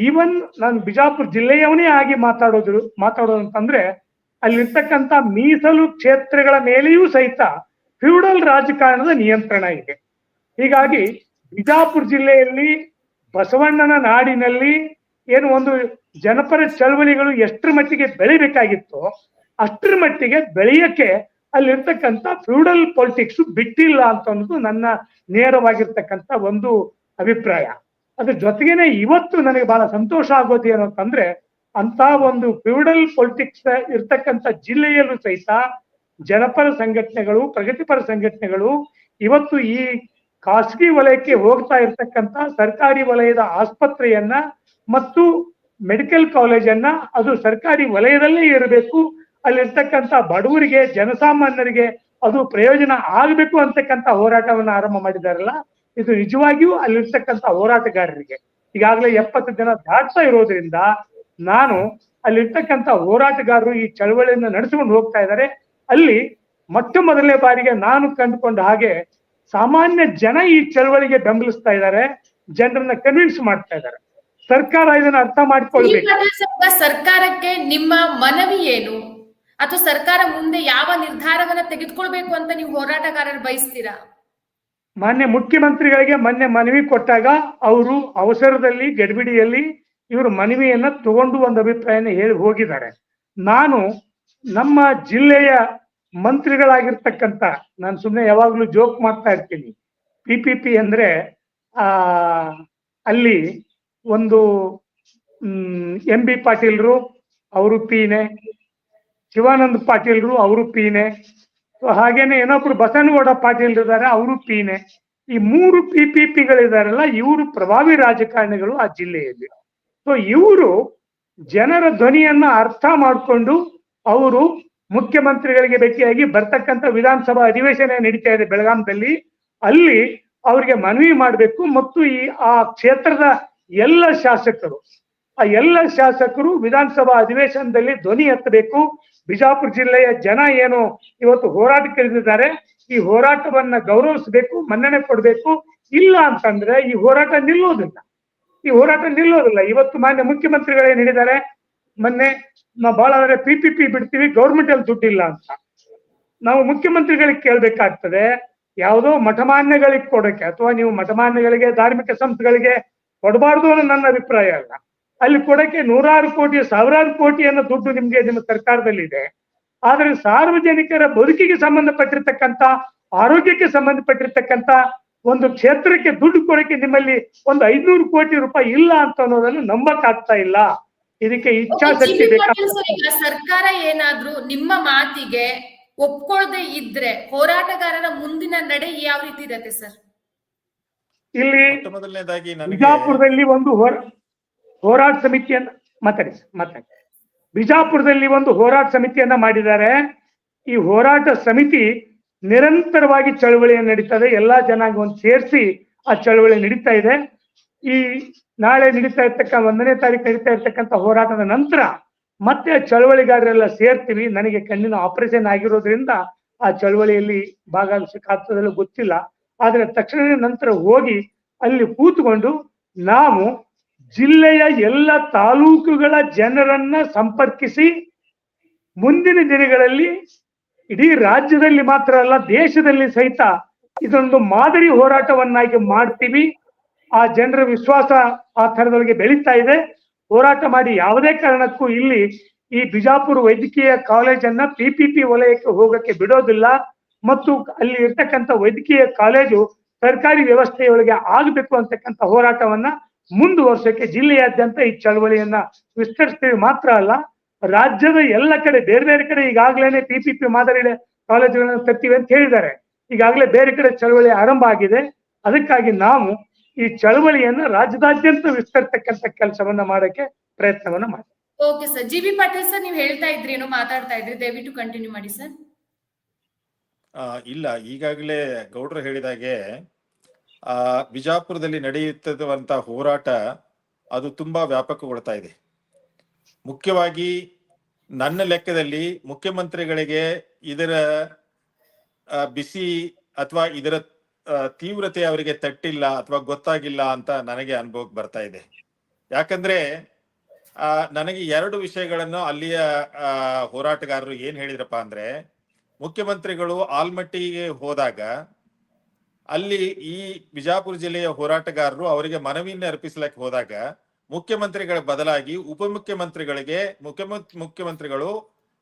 ಈವನ್ ನಾನು ಬಿಜಾಪುರ ಜಿಲ್ಲೆಯವನೇ ಆಗಿ ಮಾತಾಡೋದು ಅಂತಂದ್ರೆ ಅಲ್ಲಿರ್ತಕ್ಕಂಥ ಮೀಸಲು ಕ್ಷೇತ್ರಗಳ ಮೇಲೆಯೂ ಸಹಿತ ಫ್ಯೂಡಲ್ ರಾಜಕಾರಣದ ನಿಯಂತ್ರಣ ಇದೆ. ಹೀಗಾಗಿ ಬಿಜಾಪುರ ಜಿಲ್ಲೆಯಲ್ಲಿ ಬಸವಣ್ಣನ ನಾಡಿನಲ್ಲಿ ಏನು ಒಂದು ಜನಪರ ಚಳವಳಿಗಳು ಎಷ್ಟರ ಮಟ್ಟಿಗೆ ಬೆಳಿಬೇಕಾಗಿತ್ತೋ ಅಷ್ಟರ ಮಟ್ಟಿಗೆ ಬೆಳೆಯಕ್ಕೆ ಅಲ್ಲಿರ್ತಕ್ಕಂಥ ಫ್ಯೂಡಲ್ ಪೊಲಿಟಿಕ್ಸ್ ಬಿಟ್ಟಿಲ್ಲ ಅಂತ ಅನ್ನೋದು ನನ್ನ ನೇರವಾಗಿರ್ತಕ್ಕಂಥ ಒಂದು ಅಭಿಪ್ರಾಯ. ಅದ್ರ ಜೊತೆಗೇನೆ ಇವತ್ತು ನನಗೆ ಬಹಳ ಸಂತೋಷ ಆಗೋದು ಏನು ಅಂತಂದ್ರೆ, ಅಂತ ಒಂದು ಫ್ಯೂಡಲ್ ಪೊಲಿಟಿಕ್ಸ್ ಇರ್ತಕ್ಕಂಥ ಜಿಲ್ಲೆಯಲ್ಲೂ ಸಹಿತ ಜನಪರ ಸಂಘಟನೆಗಳು, ಪ್ರಗತಿಪರ ಸಂಘಟನೆಗಳು ಇವತ್ತು ಈ ಖಾಸಗಿ ವಲಯಕ್ಕೆ ಹೋಗ್ತಾ ಇರ್ತಕ್ಕಂಥ ಸರ್ಕಾರಿ ವಲಯದ ಆಸ್ಪತ್ರೆಯನ್ನ ಮತ್ತು ಮೆಡಿಕಲ್ ಕಾಲೇಜನ್ನ ಅದು ಸರ್ಕಾರಿ ವಲಯದಲ್ಲೇ ಇರಬೇಕು, ಅಲ್ಲಿರ್ತಕ್ಕಂಥ ಬಡವರಿಗೆ, ಜನಸಾಮಾನ್ಯರಿಗೆ ಅದು ಪ್ರಯೋಜನ ಆಗಬೇಕು ಅಂತಕ್ಕಂಥ ಹೋರಾಟವನ್ನ ಆರಂಭ ಮಾಡಿದಾರಲ್ಲ, ಇದು ನಿಜವಾಗಿಯೂ ಅಲ್ಲಿರ್ತಕ್ಕಂಥ ಹೋರಾಟಗಾರರಿಗೆ ಈಗಾಗಲೇ 70 ದಿನ ದಾಟ್ತಾ ಇರೋದ್ರಿಂದ ನಾನು ಅಲ್ಲಿರ್ತಕ್ಕಂಥ ಹೋರಾಟಗಾರರು ಈ ಚಳವಳಿಯನ್ನು ನಡೆಸಿಕೊಂಡು ಹೋಗ್ತಾ ಇದ್ದಾರೆ. ಅಲ್ಲಿ ಮೊಟ್ಟ ಮೊದಲನೇ ಬಾರಿಗೆ ನಾನು ಕಂಡುಕೊಂಡ ಹಾಗೆ ಸಾಮಾನ್ಯ ಜನ ಈ ಚಳವಳಿಗೆ ಬೆಂಬಲಿಸ್ತಾ ಇದ್ದಾರೆ, ಜನರನ್ನ ಕನ್ವಿನ್ಸ್ ಮಾಡ್ತಾ ಇದ್ದಾರೆ. ಸರ್ಕಾರ ಇದನ್ನ ಅರ್ಥ ಮಾಡ್ಕೊಳ್ಬೇಕು. ಸರ್ಕಾರಕ್ಕೆ ನಿಮ್ಮ ಮನವಿ ಏನು, ಅಥವಾ ಸರ್ಕಾರ ಮುಂದೆ ಯಾವ ನಿರ್ಧಾರವನ್ನ ತೆಗೆದುಕೊಳ್ಬೇಕು ಅಂತ ನೀವು ಹೋರಾಟಗಾರರು ಬಯಸ್ತೀರಾ? ಮಾನ್ಯ ಮುಖ್ಯಮಂತ್ರಿಗಳಿಗೆ ಮೊನ್ನೆ ಮನವಿ ಕೊಟ್ಟಾಗ ಅವರು ಅವಸರದಲ್ಲಿ ಗಡಿಬಿಡಿಯಲ್ಲಿ ಇವರು ಮನವಿಯನ್ನ ತಗೊಂಡು ಒಂದು ಅಭಿಪ್ರಾಯನ ಹೇಳಿ ಹೋಗಿದ್ದಾರೆ. ನಾನು ನಮ್ಮ ಜಿಲ್ಲೆಯ ಮಂತ್ರಿಗಳಾಗಿರ್ತಕ್ಕಂಥ, ನಾನು ಸುಮ್ಮನೆ ಯಾವಾಗ್ಲೂ ಜೋಕ್ ಮಾಡ್ತಾ ಇರ್ತೀನಿ, PPP ಅಂದ್ರೆ ಅಲ್ಲಿ ಒಂದು MB ಪಾಟೀಲ್ರು ಅವರು ಪೀನೆ, ಶಿವಾನಂದ ಪಾಟೀಲ್ರು ಅವರು ಪೀನೆ, ಹಾಗೇನೆ ಏನೊಬ್ರು ಬಸನಗೌಡ ಪಾಟೀಲ್ ಇದ್ದಾರೆ ಅವರು ಪೀನೆ. ಈ 3 PPPಗಳಿದಾರಲ್ಲ, ಇವರು ಪ್ರಭಾವಿ ರಾಜಕಾರಣಿಗಳು ಆ ಜಿಲ್ಲೆಯಲ್ಲಿ. ಸೊ ಇವರು ಜನರ ಧ್ವನಿಯನ್ನ ಅರ್ಥ ಮಾಡಿಕೊಂಡು ಅವರು ಮುಖ್ಯಮಂತ್ರಿಗಳಿಗೆ ಭೇಟಿಯಾಗಿ ಬರ್ತಕ್ಕಂಥ ವಿಧಾನಸಭಾ ಅಧಿವೇಶನ ನಡೀತಾ ಇದೆ ಬೆಳಗಾಂದಲ್ಲಿ, ಅಲ್ಲಿ ಅವರಿಗೆ ಮನವಿ ಮಾಡಬೇಕು ಮತ್ತು ಆ ಕ್ಷೇತ್ರದ ಎಲ್ಲ ಶಾಸಕರು ವಿಧಾನಸಭಾ ಅಧಿವೇಶನದಲ್ಲಿ ಧ್ವನಿ ಎತ್ತಬೇಕು. ಬಿಜಾಪುರ ಜಿಲ್ಲೆಯ ಜನ ಏನು ಇವತ್ತು ಹೋರಾಟಕ್ಕೆ ಇಳಿದಿದ್ದಾರೆ, ಈ ಹೋರಾಟವನ್ನ ಗೌರವಿಸಬೇಕು, ಮನ್ನಣೆ ಕೊಡಬೇಕು. ಇಲ್ಲ ಅಂತಂದ್ರೆ ಈ ಹೋರಾಟ ನಿಲ್ಲೋದಿಲ್ಲ. ಇವತ್ತು ಮಾನ್ಯ ಮುಖ್ಯಮಂತ್ರಿಗಳೇನು ಹೇಳಿದ್ದಾರೆ, ಮೊನ್ನೆ ನಾವು ಬಹಳ PPP ಬಿಡ್ತೀವಿ, ಗೌರ್ಮೆಂಟ್ ಅಲ್ಲಿ ದುಡ್ಡಿಲ್ಲ ಅಂತ. ನಾವು ಮುಖ್ಯಮಂತ್ರಿಗಳಿಗೆ ಕೇಳ್ಬೇಕಾಗ್ತದೆ, ಯಾವುದೋ ಮಠಮಾನ್ಯಗಳಿಗೆ ಕೊಡಕ್ಕೆ ಅಥವಾ ನೀವು ಮಠಮಾನ್ಯಗಳಿಗೆ, ಧಾರ್ಮಿಕ ಸಂಸ್ಥೆಗಳಿಗೆ ಕೊಡಬಾರ್ದು ಅನ್ನೋ ನನ್ನ ಅಭಿಪ್ರಾಯ ಅಲ್ಲ. ಅಲ್ಲಿ ಕೊಡಕ್ಕೆ 100 ಕೋಟಿ, 1000 ಕೋಟಿಯನ್ನು ದುಡ್ಡು ನಿಮ್ಮ ಸರ್ಕಾರದಲ್ಲಿ ಇದೆ. ಆದ್ರೆ ಸಾರ್ವಜನಿಕರ ಬದುಕಿಗೆ ಸಂಬಂಧಪಟ್ಟಿರ್ತಕ್ಕಂಥ, ಆರೋಗ್ಯಕ್ಕೆ ಸಂಬಂಧಪಟ್ಟಿರ್ತಕ್ಕಂಥ ಒಂದು ಕ್ಷೇತ್ರಕ್ಕೆ ದುಡ್ಡು ಕೊಡಕ್ಕೆ ನಿಮ್ಮಲ್ಲಿ ಒಂದು 500 ಕೋಟಿ ರೂಪಾಯಿ ಇಲ್ಲ ಅಂತ ಅನ್ನೋದನ್ನು ನಂಬಕ್ ಆಗ್ತಾ ಇಲ್ಲ. ಇದಕ್ಕೆ ಇಚ್ಛಾಶಕ್ತಿ ಬೇಕಾಗ್ತದೆ. ಸರ್ಕಾರ ಏನಾದ್ರೂ ನಿಮ್ಮ ಮಾತಿಗೆ ಒಪ್ಕೊಳ್ಳದೆ ಇದ್ರೆ ಹೋರಾಟಗಾರರ ಮುಂದಿನ ನಡೆ ಯಾವ ರೀತಿ ಇರುತ್ತೆ ಸರ್? ಇಲ್ಲಿ ಬಿಜಾಪುರದಲ್ಲಿ ಒಂದು ಹೋರಾಟ ಸಮಿತಿಯನ್ನ ಮಾತಾಡಿ ಬಿಜಾಪುರದಲ್ಲಿ ಒಂದು ಹೋರಾಟ ಸಮಿತಿಯನ್ನ ಮಾಡಿದ್ದಾರೆ. ಈ ಹೋರಾಟ ಸಮಿತಿ ನಿರಂತರವಾಗಿ ಚಳವಳಿಯನ್ನು ನಡೀತದೆ. ಎಲ್ಲಾ ಜನಾಂಗವನ್ನು ಸೇರಿಸಿ ಆ ಚಳವಳಿ ನಡೀತಾ ಇದೆ. ಈ ನಾಳೆ ನಡೀತಾ ಇರ್ತಕ್ಕ 1ನೇ ತಾರೀಕು ನಡೀತಾ ಇರ್ತಕ್ಕಂಥ ಹೋರಾಟದ ನಂತರ ಮತ್ತೆ ಆ ಚಳವಳಿಗಾರರೆಲ್ಲ ಸೇರ್ತೀವಿ. ನನಗೆ ಕಣ್ಣಿನ ಆಪರೇಷನ್ ಆಗಿರೋದ್ರಿಂದ ಆ ಚಳವಳಿಯಲ್ಲಿ ಭಾಗವಹಿಸಕ್ಕಾಗ್ತದಲ್ಲ ಗೊತ್ತಿಲ್ಲ. ಆದ್ರೆ ತಕ್ಷಣದ ನಂತರ ಹೋಗಿ ಅಲ್ಲಿ ಕೂತ್ಕೊಂಡು ನಾವು ಜಿಲ್ಲೆಯ ಎಲ್ಲ ತಾಲೂಕುಗಳ ಜನರನ್ನ ಸಂಪರ್ಕಿಸಿ ಮುಂದಿನ ದಿನಗಳಲ್ಲಿ ಇಡೀ ರಾಜ್ಯದಲ್ಲಿ ಮಾತ್ರ ಅಲ್ಲ, ದೇಶದಲ್ಲಿ ಸಹಿತ ಇದೊಂದು ಮಾದರಿ ಹೋರಾಟವನ್ನಾಗಿ ಮಾಡ್ತೀವಿ. ಆ ಜನರ ವಿಶ್ವಾಸ ಆ ಥರದೊಳಗೆ ಬೆಳೀತಾ ಇದೆ. ಹೋರಾಟ ಮಾಡಿ ಯಾವುದೇ ಕಾರಣಕ್ಕೂ ಇಲ್ಲಿ ಈ ಬಿಜಾಪುರ ವೈದ್ಯಕೀಯ ಕಾಲೇಜನ್ನ PPP ವಲಯಕ್ಕೆ ಹೋಗಕ್ಕೆ ಬಿಡೋದಿಲ್ಲ ಮತ್ತು ಅಲ್ಲಿ ಇರ್ತಕ್ಕಂಥ ವೈದ್ಯಕೀಯ ಕಾಲೇಜು ಸರ್ಕಾರಿ ವ್ಯವಸ್ಥೆಯೊಳಗೆ ಆಗಬೇಕು ಅಂತಕ್ಕಂಥ ಹೋರಾಟವನ್ನ ಮುಂದುವರ್ಸಕ್ಕೆ ಜಿಲ್ಲೆಯಾದ್ಯಂತ ಈ ಚಳವಳಿಯನ್ನ ವಿಸ್ತರಿಸ್ತೀವಿ ಮಾತ್ರ ಅಲ್ಲ, ರಾಜ್ಯದ ಎಲ್ಲ ಕಡೆ ಬೇರೆ ಬೇರೆ ಕಡೆ ಈಗಾಗಲೇ PPP ಮಾದರಿ ಕಾಲೇಜುಗಳನ್ನು ತರ್ತೀವಿ ಅಂತ ಹೇಳಿದ್ದಾರೆ. ಈಗಾಗಲೇ ಬೇರೆ ಕಡೆ ಚಳವಳಿ ಆರಂಭ ಆಗಿದೆ. ಅದಕ್ಕಾಗಿ ನಾವು ಈ ಚಳವಳಿಯನ್ನು ರಾಜ್ಯದಾದ್ಯಂತ ವಿಸ್ತರಿಸತಕ್ಕಂಥ ಕೆಲಸವನ್ನ ಮಾಡಕ್ಕೆ ಪ್ರಯತ್ನವನ್ನ ಮಾಡಿ. Okay sir. G B Patil sir, ನೀವು ಹೇಳ್ತಾ ಇದ್ರಿ, ಏನೋ ಮಾತಾಡ್ತಾ ಇದ್ರಿ, ದಯವಿಟ್ಟು ಕಂಟಿನ್ಯೂ ಮಾಡಿ ಸರ್. ಇಲ್ಲ, ಈಗಾಗಲೇ ಗೌಡ್ರು ಹೇಳಿದಾಗೆ ಬಿಜಾಪುರದಲ್ಲಿ ನಡೆಯುತ್ತಿರುವಂತ ಹೋರಾಟ ಅದು ತುಂಬಾ ವ್ಯಾಪಕಗೊಳ್ತಾ ಇದೆ. ಮುಖ್ಯವಾಗಿ ನನ್ನ ಲೆಕ್ಕದಲ್ಲಿ ಮುಖ್ಯಮಂತ್ರಿಗಳಿಗೆ ಇದರ ಬಿಸಿ ಅಥವಾ ಇದರ ತೀವ್ರತೆ ಅವರಿಗೆ ತಟ್ಟಿಲ್ಲ ಅಥವಾ ಗೊತ್ತಾಗಿಲ್ಲ ಅಂತ ನನಗೆ ಅನುಭವಕ್ಕೆ ಬರ್ತಾ ಇದೆ. ಯಾಕಂದ್ರೆ ನನಗೆ ಎರಡು ವಿಷಯಗಳನ್ನು ಅಲ್ಲಿಯ ಹೋರಾಟಗಾರರು ಏನ್ ಹೇಳಿದ್ರಪ್ಪ ಅಂದ್ರೆ, ಮುಖ್ಯಮಂತ್ರಿಗಳು ಆಲ್ಮಟ್ಟಿಗೆ ಹೋದಾಗ ಅಲ್ಲಿ ಈ ಬಿಜಾಪುರ ಜಿಲ್ಲೆಯ ಹೋರಾಟಗಾರರು ಅವರಿಗೆ ಮನವಿಯನ್ನು ಅರ್ಪಿಸಲಿಕ್ಕೆ ಹೋದಾಗ ಮುಖ್ಯಮಂತ್ರಿಗಳ ಬದಲಾಗಿ ಉಪಮುಖ್ಯಮಂತ್ರಿಗಳಿಗೆ ಮುಖ್ಯಮಂತ್ರಿಗಳು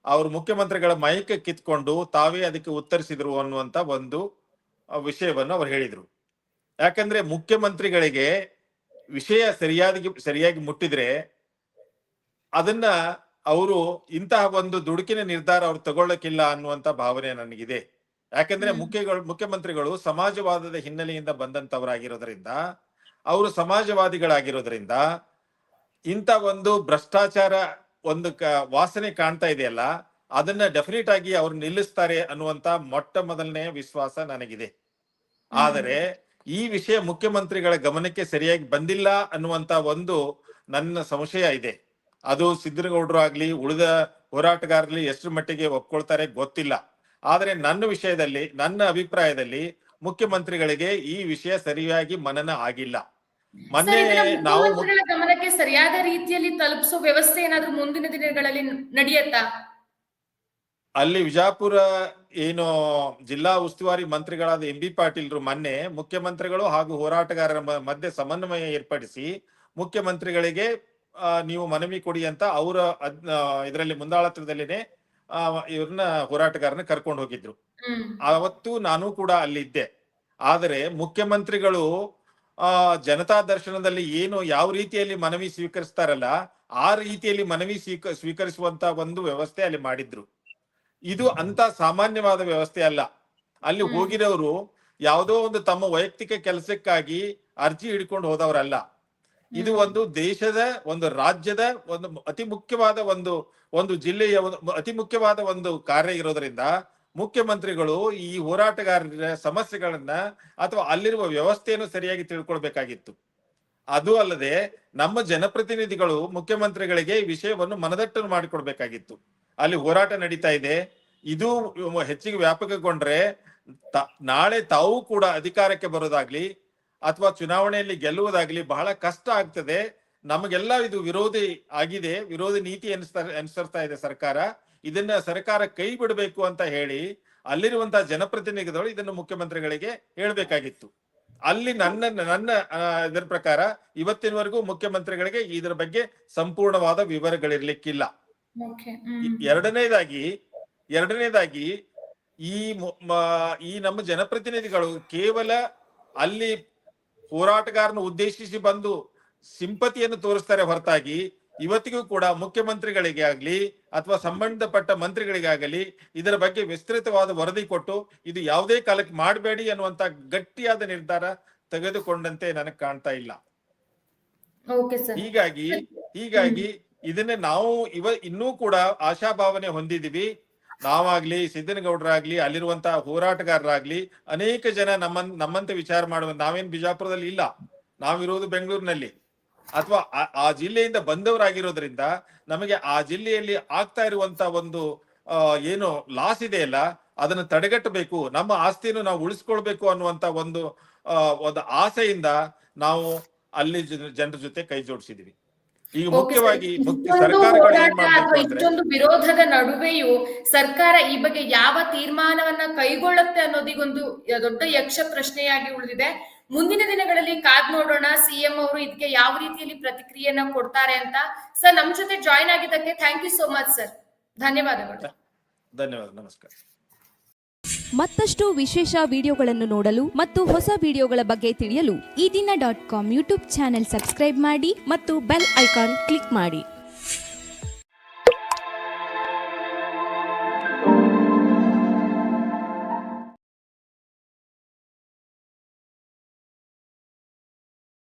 ಅವ್ರ ಮುಖ್ಯಮಂತ್ರಿಗಳ ಮೈಕ್ ಕಿತ್ಕೊಂಡು ತಾವೇ ಅದಕ್ಕೆ ಉತ್ತರಿಸಿದ್ರು ಅನ್ನುವಂತ ಒಂದು ವಿಷಯವನ್ನು ಅವ್ರು ಹೇಳಿದ್ರು. ಯಾಕಂದ್ರೆ ಮುಖ್ಯಮಂತ್ರಿಗಳಿಗೆ ವಿಷಯ ಸರಿಯಾಗಿ ಮುಟ್ಟಿದ್ರೆ ಅದನ್ನ ಅವರು ಇಂತಹ ಒಂದು ದುಡುಕಿನ ನಿರ್ಧಾರ ಅವ್ರು ತಗೊಳ್ಳಕ್ಕಿಲ್ಲ ಅನ್ನುವಂತ ಭಾವನೆ ನನಗಿದೆ. ಯಾಕಂದ್ರೆ ಮುಖ್ಯಮಂತ್ರಿಗಳು ಸಮಾಜವಾದದ ಹಿನ್ನೆಲೆಯಿಂದ ಬಂದಂತವರಾಗಿರೋದ್ರಿಂದ, ಅವರು ಸಮಾಜವಾದಿಗಳಾಗಿರೋದ್ರಿಂದ ಇಂಥ ಒಂದು ಭ್ರಷ್ಟಾಚಾರ ಒಂದು ವಾಸನೆ ಕಾಣ್ತಾ ಇದೆಯಲ್ಲ, ಅದನ್ನ ಡೆಫಿನೆಟ್ ಆಗಿ ಅವ್ರು ನಿಲ್ಲಿಸ್ತಾರೆ ಅನ್ನುವಂತ ಮೊಟ್ಟ ಮೊದಲನೇ ವಿಶ್ವಾಸ ನನಗಿದೆ. ಆದರೆ ಈ ವಿಷಯ ಮುಖ್ಯಮಂತ್ರಿಗಳ ಗಮನಕ್ಕೆ ಸರಿಯಾಗಿ ಬಂದಿಲ್ಲ ಅನ್ನುವಂತ ಒಂದು ನನ್ನ ಸಂಶಯ ಇದೆ. ಅದು ಸಿದ್ದನಗೌಡರು ಆಗ್ಲಿ ಉಳಿದ ಹೋರಾಟಗಾರರಲ್ಲಿ ಎಷ್ಟು ಮಟ್ಟಿಗೆ ಒಪ್ಕೊಳ್ತಾರೆ ಗೊತ್ತಿಲ್ಲ. ಆದ್ರೆ ನನ್ನ ಅಭಿಪ್ರಾಯದಲ್ಲಿ ಮುಖ್ಯಮಂತ್ರಿಗಳಿಗೆ ಈ ವಿಷಯ ಸರಿಯಾಗಿ ಮನನ ಆಗಿಲ್ಲ. ಮೊನ್ನೆ ನಾವು ಗಮನಕ್ಕೆ ಸರಿಯಾದ ರೀತಿಯಲ್ಲಿ ತಲುಪಿಸೋ ವ್ಯವಸ್ಥೆ ಏನಾದ್ರೂ ಮುಂದಿನ ದಿನಗಳಲ್ಲಿ ನಡೆಯತ್ತಾ? ಅಲ್ಲಿ ವಿಜಾಪುರ ಏನು ಜಿಲ್ಲಾ ಉಸ್ತುವಾರಿ ಮಂತ್ರಿಗಳಾದ MB ಪಾಟೀಲ್ರು ಮೊನ್ನೆ ಮುಖ್ಯಮಂತ್ರಿಗಳು ಹಾಗೂ ಹೋರಾಟಗಾರರ ಮಧ್ಯೆ ಸಮನ್ವಯ ಏರ್ಪಡಿಸಿ ಮುಖ್ಯಮಂತ್ರಿಗಳಿಗೆ ನೀವು ಮನವಿ ಕೊಡಿ ಅಂತ ಅವರ ಇದರಲ್ಲಿ ಮುಂದಾಳತ್ವದಲ್ಲಿನೇ ಇವ್ರನ್ನ ಹೋರಾಟಗಾರನ ಕರ್ಕೊಂಡು ಹೋಗಿದ್ರು. ಅವತ್ತು ನಾನು ಕೂಡ ಅಲ್ಲಿದ್ದೆ. ಆದರೆ ಮುಖ್ಯಮಂತ್ರಿಗಳು ಜನತಾ ದರ್ಶನದಲ್ಲಿ ಏನು ಯಾವ ರೀತಿಯಲ್ಲಿ ಮನವಿ ಸ್ವೀಕರಿಸ್ತಾರಲ್ಲ ಆ ರೀತಿಯಲ್ಲಿ ಮನವಿ ಸ್ವೀಕರಿಸುವಂತ ಒಂದು ವ್ಯವಸ್ಥೆ ಅಲ್ಲಿ ಮಾಡಿದ್ರು. ಇದು ಅಂತ ಸಾಮಾನ್ಯವಾದ ವ್ಯವಸ್ಥೆ ಅಲ್ಲ. ಅಲ್ಲಿ ಹೋಗಿರೋರು ಯಾವುದೋ ಒಂದು ತಮ್ಮ ವೈಯಕ್ತಿಕ ಕೆಲಸಕ್ಕಾಗಿ ಅರ್ಜಿ ಹಿಡ್ಕೊಂಡು ಹೋದವರಲ್ಲ. ಇದು ಒಂದು ದೇಶದ, ಒಂದು ರಾಜ್ಯದ, ಒಂದು ಅತಿ ಮುಖ್ಯವಾದ ಒಂದು ಜಿಲ್ಲೆಯ ಅತಿ ಮುಖ್ಯವಾದ ಒಂದು ಕಾರ್ಯ ಇರೋದ್ರಿಂದ ಮುಖ್ಯಮಂತ್ರಿಗಳು ಈ ಹೋರಾಟಗಾರರ ಸಮಸ್ಯೆಗಳನ್ನ ಅಥವಾ ಅಲ್ಲಿರುವ ವ್ಯವಸ್ಥೆಯನ್ನು ಸರಿಯಾಗಿ ತಿಳ್ಕೊಳ್ಬೇಕಾಗಿತ್ತು. ಅದು ಅಲ್ಲದೆ ನಮ್ಮ ಜನಪ್ರತಿನಿಧಿಗಳು ಮುಖ್ಯಮಂತ್ರಿಗಳಿಗೆ ಈ ವಿಷಯವನ್ನು ಮನದಟ್ಟು ಮಾಡಿಕೊಡ್ಬೇಕಾಗಿತ್ತು. ಅಲ್ಲಿ ಹೋರಾಟ ನಡೀತಾ ಇದೆ, ಇದು ಹೆಚ್ಚಿಗೆ ವ್ಯಾಪಕಗೊಂಡ್ರೆ ನಾಳೆ ತಾವು ಕೂಡ ಅಧಿಕಾರಕ್ಕೆ ಬರೋದಾಗ್ಲಿ ಅಥವಾ ಚುನಾವಣೆಯಲ್ಲಿ ಗೆಲ್ಲುವುದಾಗ್ಲಿ ಬಹಳ ಕಷ್ಟ ಆಗ್ತದೆ. ನಮಗೆಲ್ಲ ಇದು ವಿರೋಧಿ ಆಗಿದೆ, ವಿರೋಧಿ ನೀತಿ ಅನುಸರಿಸ್ತಾ ಇದೆ ಸರ್ಕಾರ. ಇದನ್ನ ಸರ್ಕಾರ ಕೈ ಬಿಡಬೇಕು ಅಂತ ಹೇಳಿ ಅಲ್ಲಿರುವಂತಹ ಜನಪ್ರತಿನಿಧಿಗಳು ಇದನ್ನು ಮುಖ್ಯಮಂತ್ರಿಗಳಿಗೆ ಹೇಳ್ಬೇಕಾಗಿತ್ತು. ಅಲ್ಲಿ ನನ್ನ ಇದರ ಪ್ರಕಾರ ಇವತ್ತಿನವರೆಗೂ ಮುಖ್ಯಮಂತ್ರಿಗಳಿಗೆ ಇದರ ಬಗ್ಗೆ ಸಂಪೂರ್ಣವಾದ ವಿವರಗಳಿರ್ಲಿಕ್ಕಿಲ್ಲ. ಎರಡನೇದಾಗಿ ಈ ನಮ್ಮ ಜನಪ್ರತಿನಿಧಿಗಳು ಕೇವಲ ಅಲ್ಲಿ ಹೋರಾಟಗಾರನ ಉದ್ದೇಶಿಸಿ ಬಂದು ಸಿಂಪತಿಯನ್ನು ತೋರಿಸ್ತಾರೆ ಹೊರತಾಗಿ ಇವತ್ತಿಗೂ ಕೂಡ ಮುಖ್ಯಮಂತ್ರಿಗಳಿಗೆ ಆಗ್ಲಿ ಅಥವಾ ಸಂಬಂಧಪಟ್ಟ ಮಂತ್ರಿಗಳಿಗಾಗಲಿ ಇದರ ಬಗ್ಗೆ ವಿಸ್ತೃತವಾದ ವರದಿ ಕೊಟ್ಟು ಇದು ಯಾವುದೇ ಕಾಲಕ್ಕೆ ಮಾಡಬೇಡಿ ಅನ್ನುವಂತ ಗಟ್ಟಿಯಾದ ನಿರ್ಧಾರ ತೆಗೆದುಕೊಂಡಂತೆ ನನಗೆ ಕಾಣ್ತಾ ಇಲ್ಲ. ಹೀಗಾಗಿ ಇದನ್ನೇ ನಾವು ಇನ್ನೂ ಕೂಡ ಆಶಾಭಾವನೆ ಹೊಂದಿದೀವಿ. ನಾವಾಗ್ಲಿ ಸಿದ್ದನಗೌಡರಾಗ್ಲಿ ಅಲ್ಲಿರುವಂತಹ ಹೋರಾಟಗಾರರಾಗ್ಲಿ ಅನೇಕ ಜನ ನಮ್ಮಂತೆ ವಿಚಾರ ಮಾಡುವ, ನಾವೇನ್ ಬಿಜಾಪುರದಲ್ಲಿ ಇಲ್ಲ, ನಾವಿರೋದು ಬೆಂಗಳೂರಿನಲ್ಲಿ ಅಥವಾ ಆ ಜಿಲ್ಲೆಯಿಂದ ಬಂದವರಾಗಿರೋದ್ರಿಂದ ನಮಗೆ ಆ ಜಿಲ್ಲೆಯಲ್ಲಿ ಆಗ್ತಾ ಇರುವಂತ ಒಂದು ಏನು ಲಾಸ್ ಇದೆಯಲ್ಲ ಅದನ್ನು ತಡೆಗಟ್ಟಬೇಕು, ನಮ್ಮ ಆಸ್ತಿಯನ್ನು ನಾವು ಉಳಿಸ್ಕೊಳ್ಬೇಕು ಅನ್ನುವಂತ ಒಂದು ಆಸೆಯಿಂದ ನಾವು ಅಲ್ಲಿ ಜನರ ಜೊತೆ ಕೈ ಜೋಡಿಸಿದೀವಿ. ಈಗ ಮುಖ್ಯವಾಗಿ ಸರ್ಕಾರಗಳು ಏನ್ ಮಾಡ್ಬೇಕು ಅಂದ್ರೆ, ಇಷ್ಟೊಂದು ವಿರೋಧದ ನಡುವೆಯೂ ಸರ್ಕಾರ ಈ ಬಗ್ಗೆ ಯಾವ ತೀರ್ಮಾನವನ್ನ ಕೈಗೊಳ್ಳುತ್ತೆ ಅನ್ನೋದಿಗೊಂದು ದೊಡ್ಡ ಯಕ್ಷ ಪ್ರಶ್ನೆಯಾಗಿ ಉಳಿದಿದೆ. ಮುಂದಿನ ದಿನಗಳಲ್ಲಿ ಕಾದ್ ನೋಡೋಣ CM ಅವರು ಇದಕ್ಕೆ ಯಾವ ರೀತಿಯಲ್ಲಿ ಪ್ರತಿಕ್ರಿಯೆಯನ್ನ ಕೊಡ್ತಾರೆ ಅಂತ. ಸರ್, ನಮ್ ಜೊತೆ ಜಾಯಿನ್ ಆಗಿದ್ದಕ್ಕೆ thank you so much sir. ಧನ್ಯವಾದಗಳು. ಧನ್ಯವಾದ, ನಮಸ್ಕಾರ. ಮತ್ತಷ್ಟು ವಿಶೇಷ ವಿಡಿಯೋಗಳನ್ನು ನೋಡಲು ಮತ್ತು ಹೊಸ ವಿಡಿಯೋಗಳ ಬಗ್ಗೆ ತಿಳಿಯಲು eDina.com ಯೂಟ್ಯೂಬ್ ಚಾನೆಲ್ ಸಬ್ಸ್ಕ್ರೈಬ್ ಮಾಡಿ ಮತ್ತು ಬೆಲ್ ಐಕಾನ್ ಕ್ಲಿಕ್ ಮಾಡಿ.